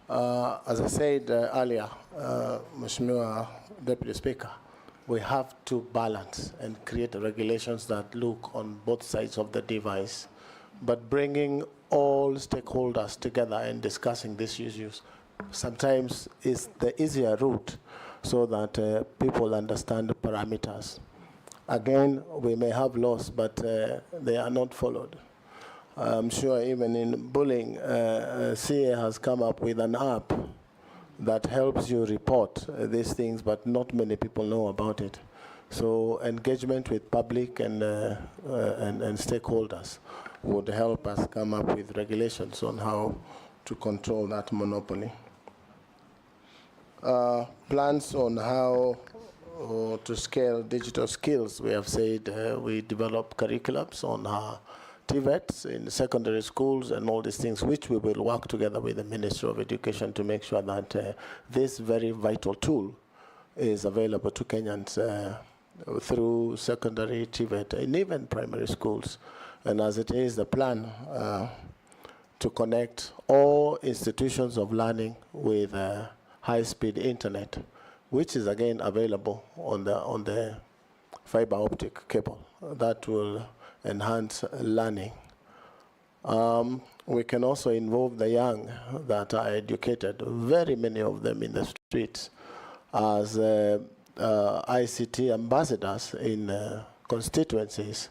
As I said earlier, Mheshimiwa Deputy Speaker, we have to balance and create regulations that look on both sides of the device, but bringing all stakeholders together and discussing these issues sometimes is the easier route, so that people understand the parameters. Again, we may have laws, but they are not followed. I'm sure even in bullying, CA has come up with an app that helps you report these things, but not many people know about it. So engagement with public and stakeholders would help us come up with regulations on how to control that monopoly. Plans on how to scale digital skills. We have said we develop curriculums on TVETs in secondary schools and all these things, which we will work together with the Ministry of Education to make sure that this very vital tool is available to Kenyans through secondary, TVET, and even primary schools. And as it is the plan to connect all institutions of learning with high-speed internet, which is again available on the fiber optic cable. That will enhance learning. We can also involve the young that are educated, very many of them in the streets, as ICT ambassadors in constituencies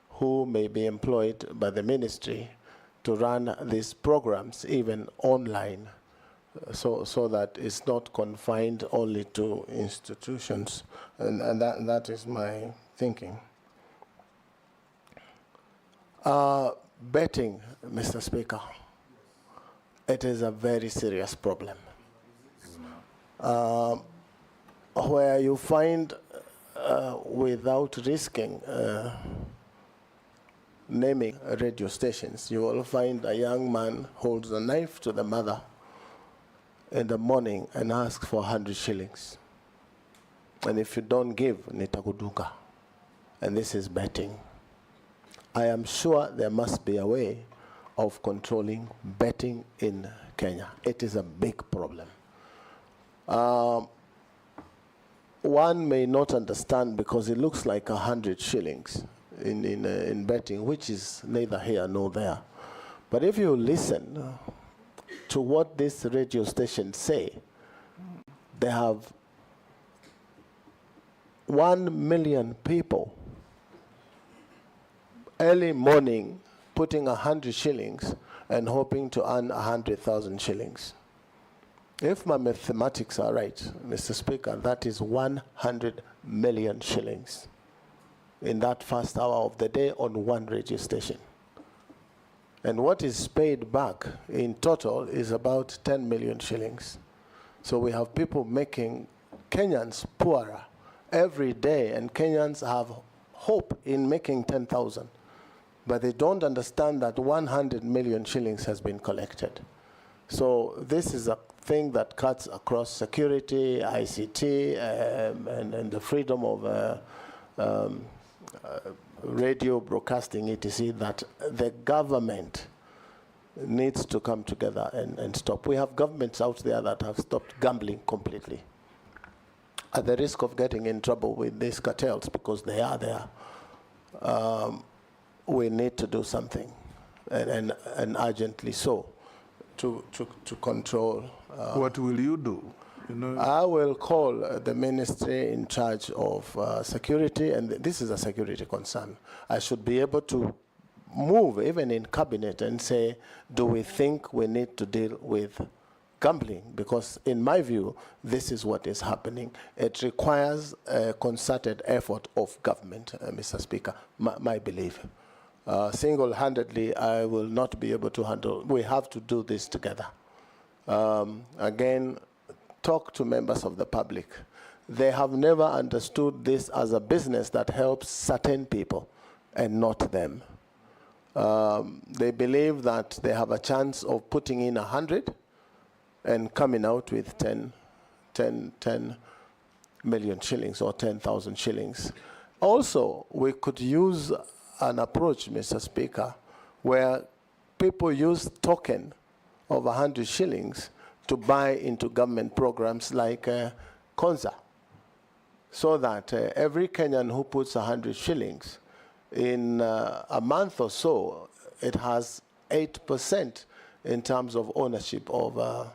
who may be employed by the ministry to run these programs even online, so that it's not confined only to institutions. And that is my thinking. Betting, Mr. Speaker, it is a very serious problem. Where you find, without risking naming radio stations, you will find a young man holds a knife to the mother in the morning and asks for 100 shillings. And if you don't give, nitakuduka. And this is betting. I am sure there must be a way of controlling betting in Kenya. It is a big problem. One may not understand because it looks like 100 shillings in betting, which is neither here nor there. But if you listen to what these radio stations say, they have 1 million people early morning putting 100 shillings and hoping to earn 100,000 shillings. If my mathematics are right, Mr. Speaker, that is 100 million shillings in that first hour of the day on one radio station. And what is paid back in total is about 10 million shillings. So we have people making Kenyans poorer every day, and Kenyans have hope in making 10,000. But they don't understand that 100 million shillings has been collected. So this is a thing that cuts across security, ICT, and the freedom of radio broadcasting, etc., that the government needs to come together and stop. We have governments out there that have stopped gambling completely, at the risk of getting in trouble with these cartels because they are there. We need to do something, and urgently so, to control. What will you do? You know, I will call the ministry in charge of security, and this is a security concern. I should be able to move even in cabinet and say, do we think we need to deal with gambling? Because in my view, this is what is happening. It requires a concerted effort of government, Mr. Speaker, my belief. Single-handedly, I will not be able to handle. We have to do this together. Again, talk to members of the public. They have never understood this as a business that helps certain people and not them. They believe that they have a chance of putting in 100 and coming out with 10 million shillings or 10,000 shillings. Also, we could use an approach, Mr. Speaker, where people use token of 100 shillings to buy into government programs like Konza, so that every Kenyan who puts 100 shillings in a month or so, it has 8% in terms of ownership of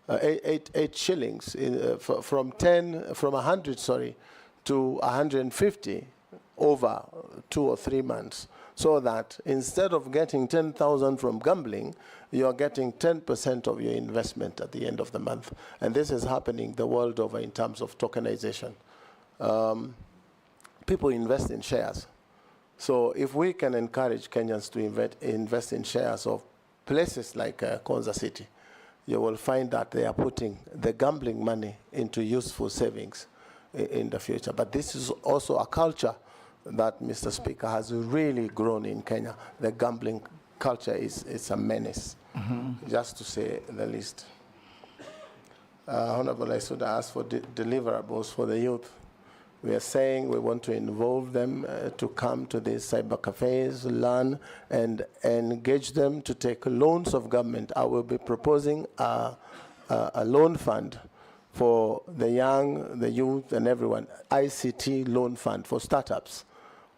8 shillings from 100, to 150 over 2 or 3 months, so that instead of getting 10,000 from gambling, you're getting 10% of your investment at the end of the month. And this is happening the world over in terms of tokenization. People invest in shares. So if we can encourage Kenyans to invest in shares of places like Konza City, you will find that they are putting the gambling money into useful savings in the future. But this is also a culture that, Mr. Speaker, has really grown in Kenya. The gambling culture is a menace, just to say the least. Honorable, I should ask for deliverables for the youth. We are saying we want to involve them to come to these cyber cafes, learn, and engage them to take loans of government. I will be proposing a loan fund for the young, the youth, and everyone, ICT loan fund for startups,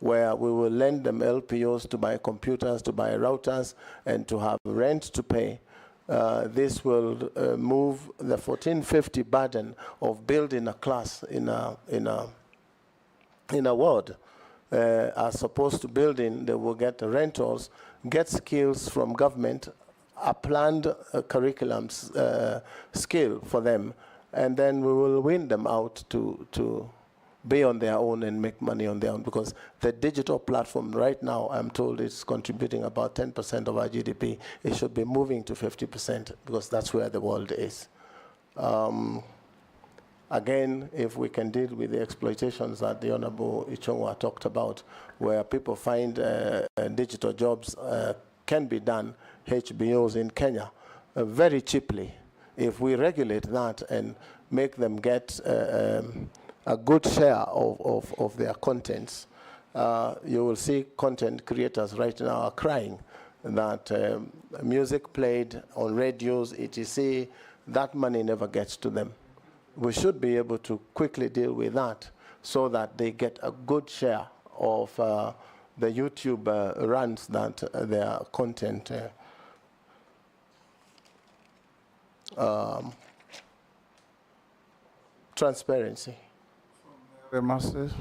where we will lend them LPOs to buy computers, to buy routers, and to have rent to pay. This will move the 1450 burden of building a class in a ward, as opposed to building. They will get rentals, get skills from government, a planned curriculum skill for them, and then we will win them out to be on their own and make money on their own, because the digital platform right now, I'm told, is contributing about 10% of our GDP. It should be moving to 50%, because that's where the world is. Again, if we can deal with the exploitations that the Honorable Ichongwa talked about, where people find digital jobs can be done, HBOs in Kenya, very cheaply. If we regulate that and make them get a good share of their contents, you will see content creators right now are crying that music played on radios, etc., that money never gets to them. We should be able to quickly deal with that so that they get a good share of the YouTube runs that their content transparency. Very massive.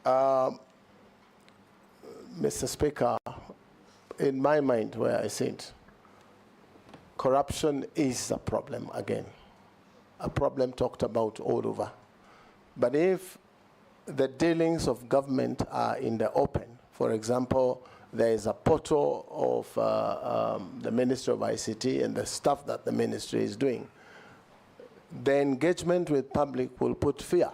Mr. Speaker, in my mind, where I sit, corruption is a problem again, a problem talked about all over. But if the dealings of government are in the open, for example, there is a portal of the Ministry of ICT and the stuff that the ministry is doing, the engagement with public will put fear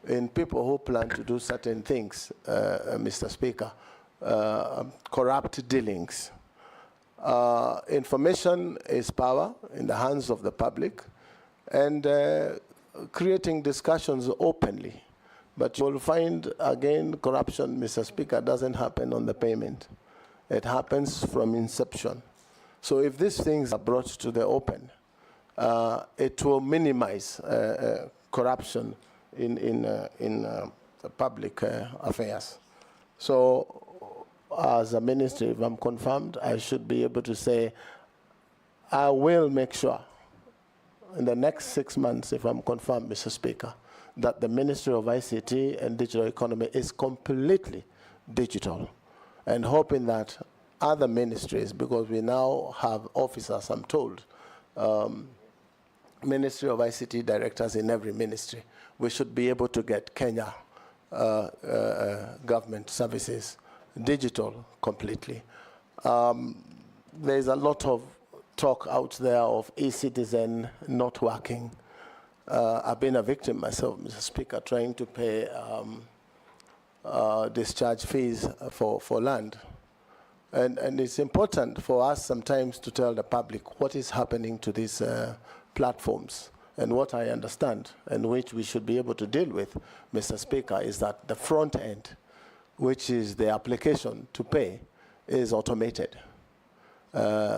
in people who plan to do certain things, Mr. Speaker, corrupt dealings. Information is power in the hands of the public, and creating discussions openly. But you will find, again, corruption, Mr. Speaker, doesn't happen on the payment. It happens from inception. So if these things are brought to the open, it will minimize corruption in public affairs. So as a ministry, if I'm confirmed, I should be able to say, I will make sure in the next 6 months, if I'm confirmed, Mr. Speaker, that the Ministry of ICT and Digital Economy is completely digital, and hoping that other ministries, because we now have officers, I'm told, Ministry of ICT directors in every ministry, we should be able to get Kenya government services digital completely. There's a lot of talk out there of e-citizen not working. I've been a victim myself, Mr. Speaker, trying to pay discharge fees for land. And it's important for us sometimes to tell the public what is happening to these platforms. And what I understand, and which we should be able to deal with, Mr. Speaker, is that the front end, which is the application to pay, is automated,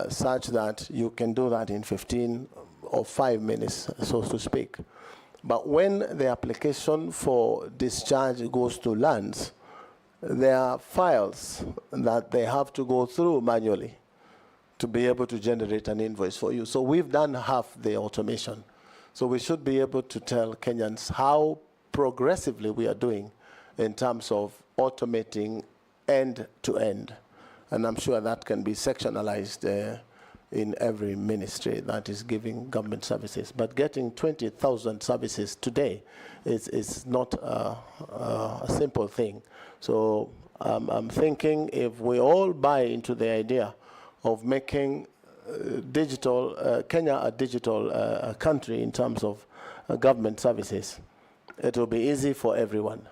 such that you can do that in 15 or 5 minutes, so to speak. But when the application for discharge goes to lands, there are files that they have to go through manually to be able to generate an invoice for you. So we've done half the automation. So we should be able to tell Kenyans how progressively we are doing in terms of automating end to end. And I'm sure that can be sectionalized in every ministry that is giving government services. But getting 20,000 services today is not a simple thing. So I'm thinking if we all buy into the idea of making Kenya a digital country in terms of government services, it will be easy for everyone,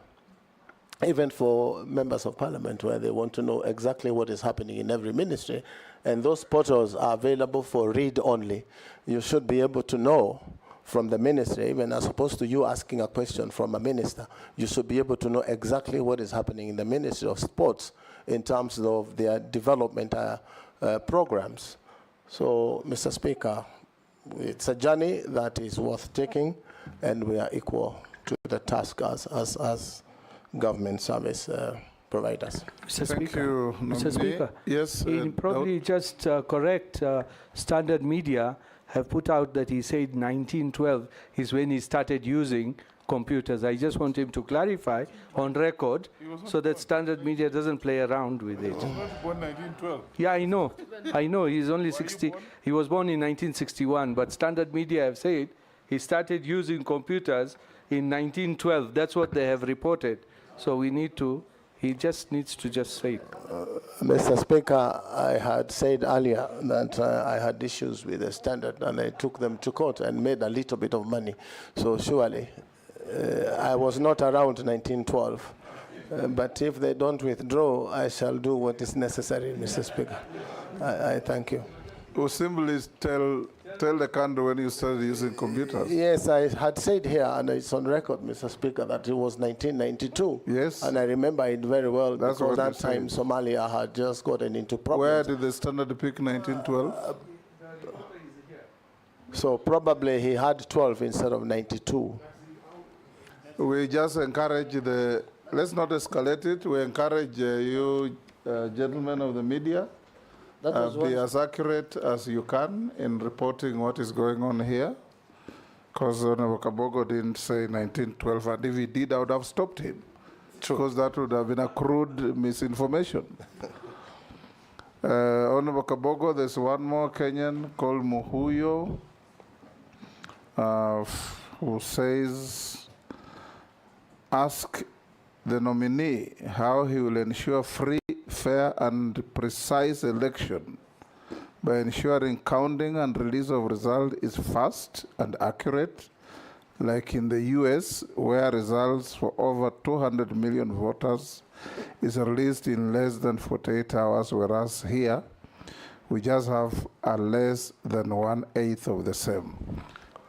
even for members of parliament, where they want to know exactly what is happening in every ministry. And those portals are available for read only. You should be able to know from the ministry, even as opposed to you asking a question from a minister, you should be able to know exactly what is happening in the Ministry of Sports in terms of their development programs. So, Mr. Speaker, it's a journey that is worth taking, and we are equal to the task as government service providers. Thank Mr. Speaker, you, Mr. nominee. Speaker, Yes. probably just correct. Standard Media have put out that he said 1912 is when he started using computers. I just want him to clarify on record so that Standard Media doesn't play around with it. Born 1912. Yeah, I know. I know. He's only 60. He was born in 1961, but Standard Media have said he started using computers in 1912. That's what they have reported. So we need to, he just needs to just say it. Mr. Speaker, I had said earlier that I had issues with the Standard, and I took them to court and made a little bit of money. So surely, I was not around 1912. But if they don't withdraw, I shall do what is necessary, Mr. Speaker. I thank you. Or simply tell the country when you started using computers. Yes, I had said here, and it's on record, Mr. Speaker, that it was 1992. Yes. And I remember it very well. That's because what that time Somalia had just gotten into problems. Where did the Standard pick 1912? So probably he had 12 instead of 92. We just encourage the, let's not escalate it. We encourage you, gentlemen of the media, be as accurate as you can in reporting what is going on here. Because Honorable Kabogo didn't say 1912, and if he did, I would have stopped him. Because that would have been a crude misinformation. Honorable Kabogo, there's one more Kenyan called Muhuyo, who says, ask the nominee how he will ensure free, fair, and precise election by ensuring counting and release of result is fast and accurate, like in the US, where results for over 200 million voters is released in less than 48 hours, whereas here, we just have a less than 1/8 of the same.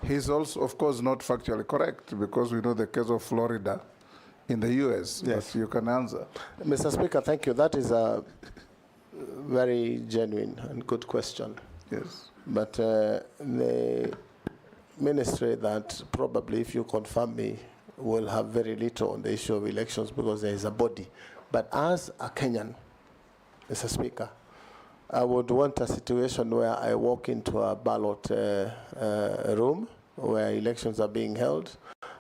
He's also, of course, not factually correct, because we know the case of Florida in the US. Yes. But you can answer. Mr. Speaker, thank you. That is a very genuine and good question. Yes. But the ministry that probably, if you confirm me, will have very little on the issue of elections because there is a body. But as a Kenyan, Mr. Speaker, I would want a situation where I walk into a ballot room where elections are being held.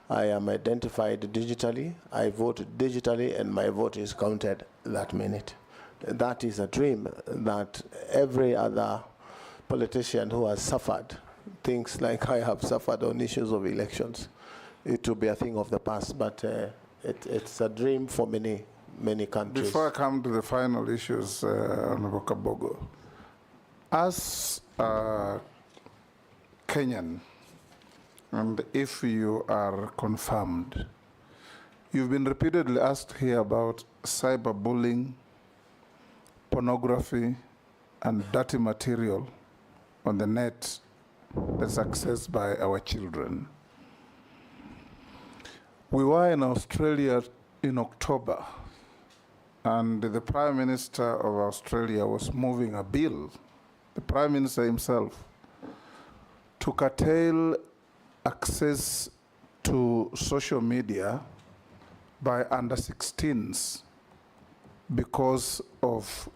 I am identified digitally, I vote digitally, and my vote is counted that minute. That is a dream that every other politician who has suffered things like I have suffered on issues of elections, it will be a thing of the past, but it's a dream for many countries. Before I come to the final issues, Honorable Kabogo, as a Kenyan, and if you are confirmed, you've been repeatedly asked here about cyberbullying, pornography, and dirty material on the net that's accessed by our children. We were in Australia in October, and the Prime Minister of Australia was moving a bill, the Prime Minister himself, to curtail access to social media by under 16s because of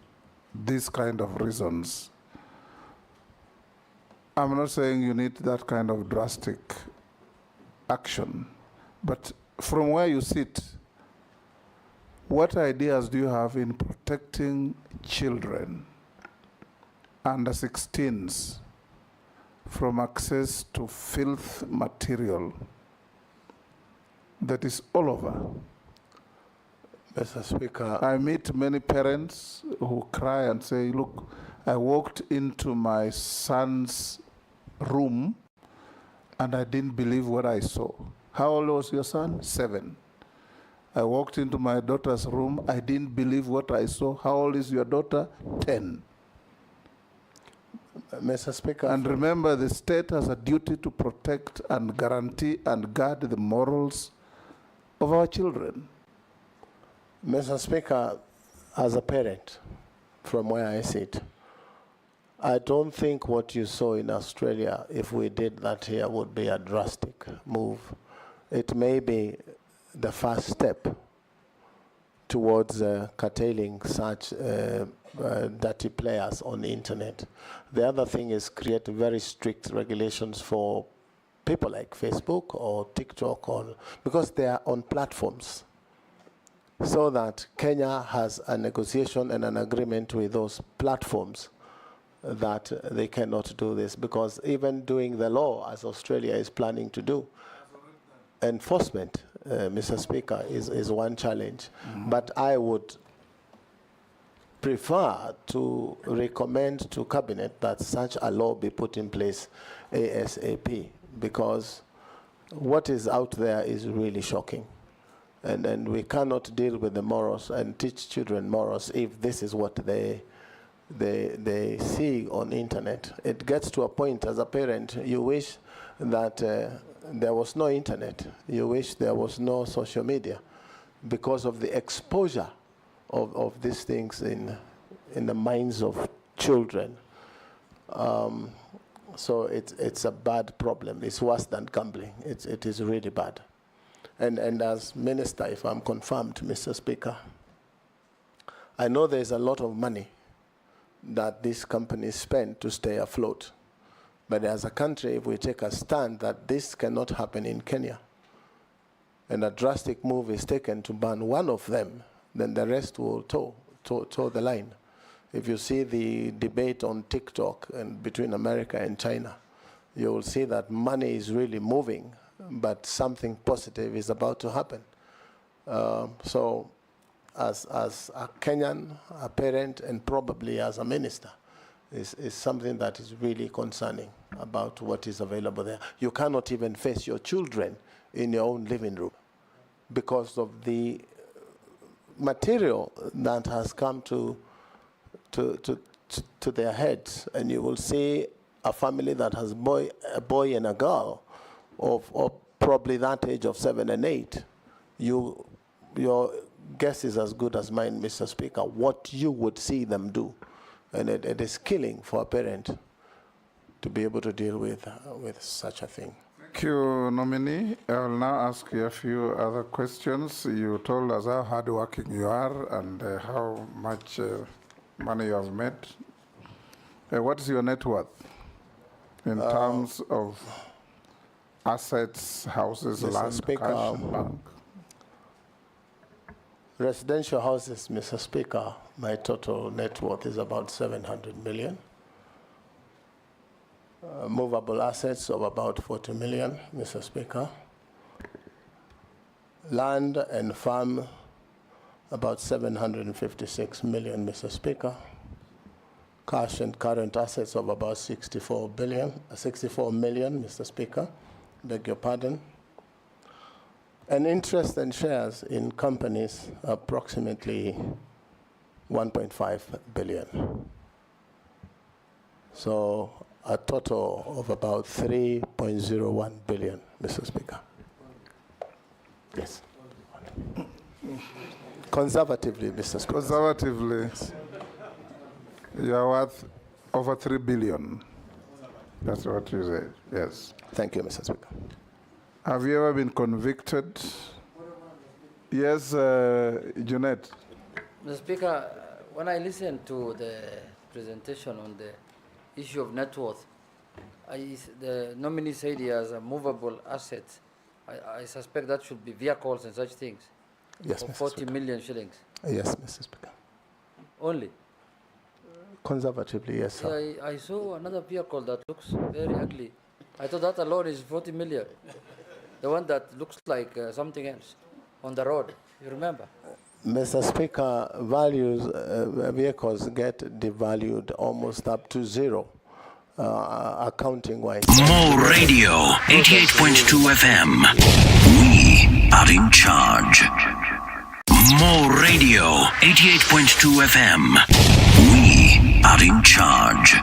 these kind of reasons. I'm not saying you need that kind of drastic action, but from where you sit, what ideas do you have in protecting children under 16s from access to filth material that is all over? Mr. Speaker, I meet many parents who cry and say, look, I walked into my son's room and I didn't believe what I saw. How old was your son? 7. I walked into my daughter's room, I didn't believe what I saw. How old is your daughter? 10. Mr. Speaker. And remember, the state has a duty to protect and guarantee and guard the morals of our children. Mr. Speaker, as a parent, from where I sit, I don't think what you saw in Australia, if we did that here, would be a drastic move. It may be the first step towards curtailing such dirty players on the internet. The other thing is create very strict regulations for people like Facebook or TikTok, because they are on platforms, so that Kenya has a negotiation and an agreement with those platforms that they cannot do this, because even doing the law, as Australia is planning to do, enforcement, Mr. Speaker, is one challenge. But I would prefer to recommend to Cabinet that such a law be put in place ASAP, because what is out there is really shocking. And we cannot deal with the morals and teach children morals if this is what they see on internet. It gets to a point as a parent, you wish that there was no internet. You wish there was no social media, because of the exposure of these things in the minds of children. So it's a bad problem. It's worse than gambling. It is really bad. And as minister, if I'm confirmed, Mr. Speaker, I know there's a lot of money that these companies spend to stay afloat. But as a country, if we take a stand that this cannot happen in Kenya, and a drastic move is taken to ban one of them, then the rest will toe the line. If you see the debate on TikTok and between America and China, you will see that money is really moving, but something positive is about to happen. So as a Kenyan, a parent, and probably as a minister, is something that is really concerning about what is available there. You cannot even face your children in your own living room because of the material that has come to their heads. And you will see a family that has a boy and a girl of probably that age of 7 and 8. Your guess is as good as mine, Mr. Speaker, what you would see them do. And it is killing for a parent to be able to deal with such a thing. Thank you, nominee. I will now ask you a few other questions. You told us how hardworking you are and how much money you have made. What is your net worth in terms of assets, houses, Mr. land, Speaker, cash, and bank? Residential houses, Mr. Speaker, my total net worth is about 700 million. Movable assets of about 40 million, Mr. Speaker. Land and farm, about 756 million, Mr. Speaker. Cash and current assets of about 64 million, Mr. Speaker. Beg your pardon. And interest and shares in companies, approximately 1.5 billion. So a total of about 3.01 billion, Mr. Speaker. Yes. Conservatively, Mr. Speaker. Conservatively, yes. You are worth over 3 billion. That's what you said, yes. Thank you, Mr. Speaker. Have you ever been convicted? Yes, Jeanette. Mr. Speaker, when I listened to the presentation on the issue of net worth, the nominee said he has a movable asset. I suspect that should be vehicles and such things. Yes, for Mr. 40 Speaker. million shillings. Yes, Mr. Speaker. Only? Conservatively, yes, sir. Yeah, I saw another vehicle that looks very ugly. I thought that alone is 40 million. The one that looks like something else on the road. You remember? Mr. Speaker, vehicles get devalued almost up to zero, accounting-wise. More Radio, 88.2 FM. We are in charge. More Radio, 88.2 FM. We are in charge.